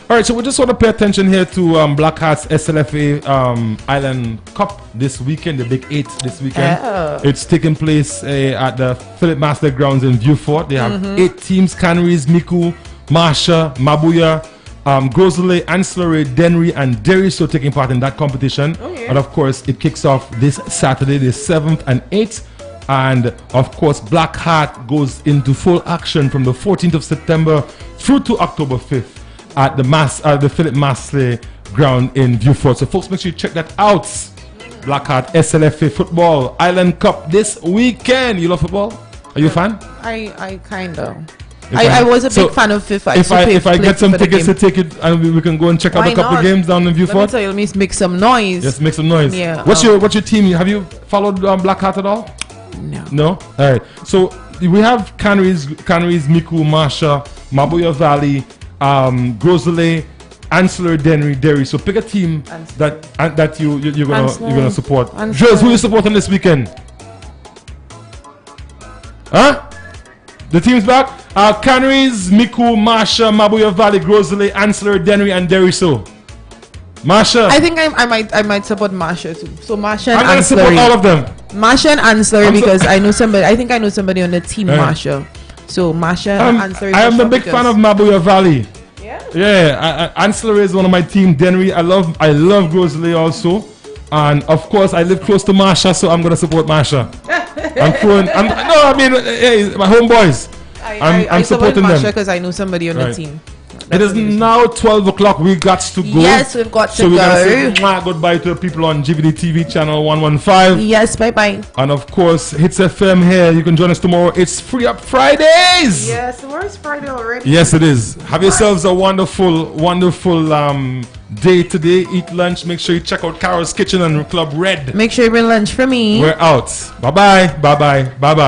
right, so we just want to pay attention here to Black Hearts SLFA Island Cup this weekend, the Big 8 this weekend. It's taking place at the Philip Master Grounds in Vieux-Fort. They have 8 teams: Canaries, Miku, Marsha, Mabuya, Grosole, Ancillary, Denry, and Deriso taking part in that competition. And of course, it kicks off this Saturday, the 7th and 8th. And of course, Black Heart goes into full action from the 14th of September through to October 5th at the Philip Masley ground in Vieux-Fort. So folks, make sure you check that out. Black Heart SLFA Football Island Cup this weekend. You love football? Are you a fan? I kind of. I was a big fan of FIFA. If I get some tickets to take it, and we can go and check out a couple of games down in Vieux-Fort. Let me make some noise. Yes, make some noise. Yeah. What's your team? Have you followed Black Heart at all? No. All right. So we have Canaries, Miku, Marsha, Mabuya Valley, Grosole, Ancillary, Derry. So pick a team that you're gonna support. Jules, who you supporting this weekend? Huh? The team's back. Canaries, Miku, Marsha, Mabuya Valley, Grosole, Ancillary, Denry, and Derry. So Marsha. I think I might support Marsha too. So Marsha and I'm gonna support all of them. Marsha and Ancillary because I know somebody. I think I know somebody on the team. Marsha. So Marsha and Ancillary. I am the big fan of Mabuya Valley. Yeah. Ancillary is one of my team. Denry. I love Grosole also, and of course I live close to Marsha, so I'm gonna support Marsha. Hey, my homeboys. I'm supporting them because I know somebody on the team. It is now 12 o'clock. We got to go. Yes, we've got to go. So we're going to say goodbye to the people on GVD TV channel 115. Yes, bye-bye. And of course, Hits FM here. You can join us tomorrow. It's Free Up Fridays. Yes, tomorrow's Friday already. Yes, it is. Have yourselves a wonderful day today. Eat lunch. Make sure you check out Carol's Kitchen and Club Red. Make sure you bring lunch for me. We're out. Bye-bye. Bye-bye. Bye-bye.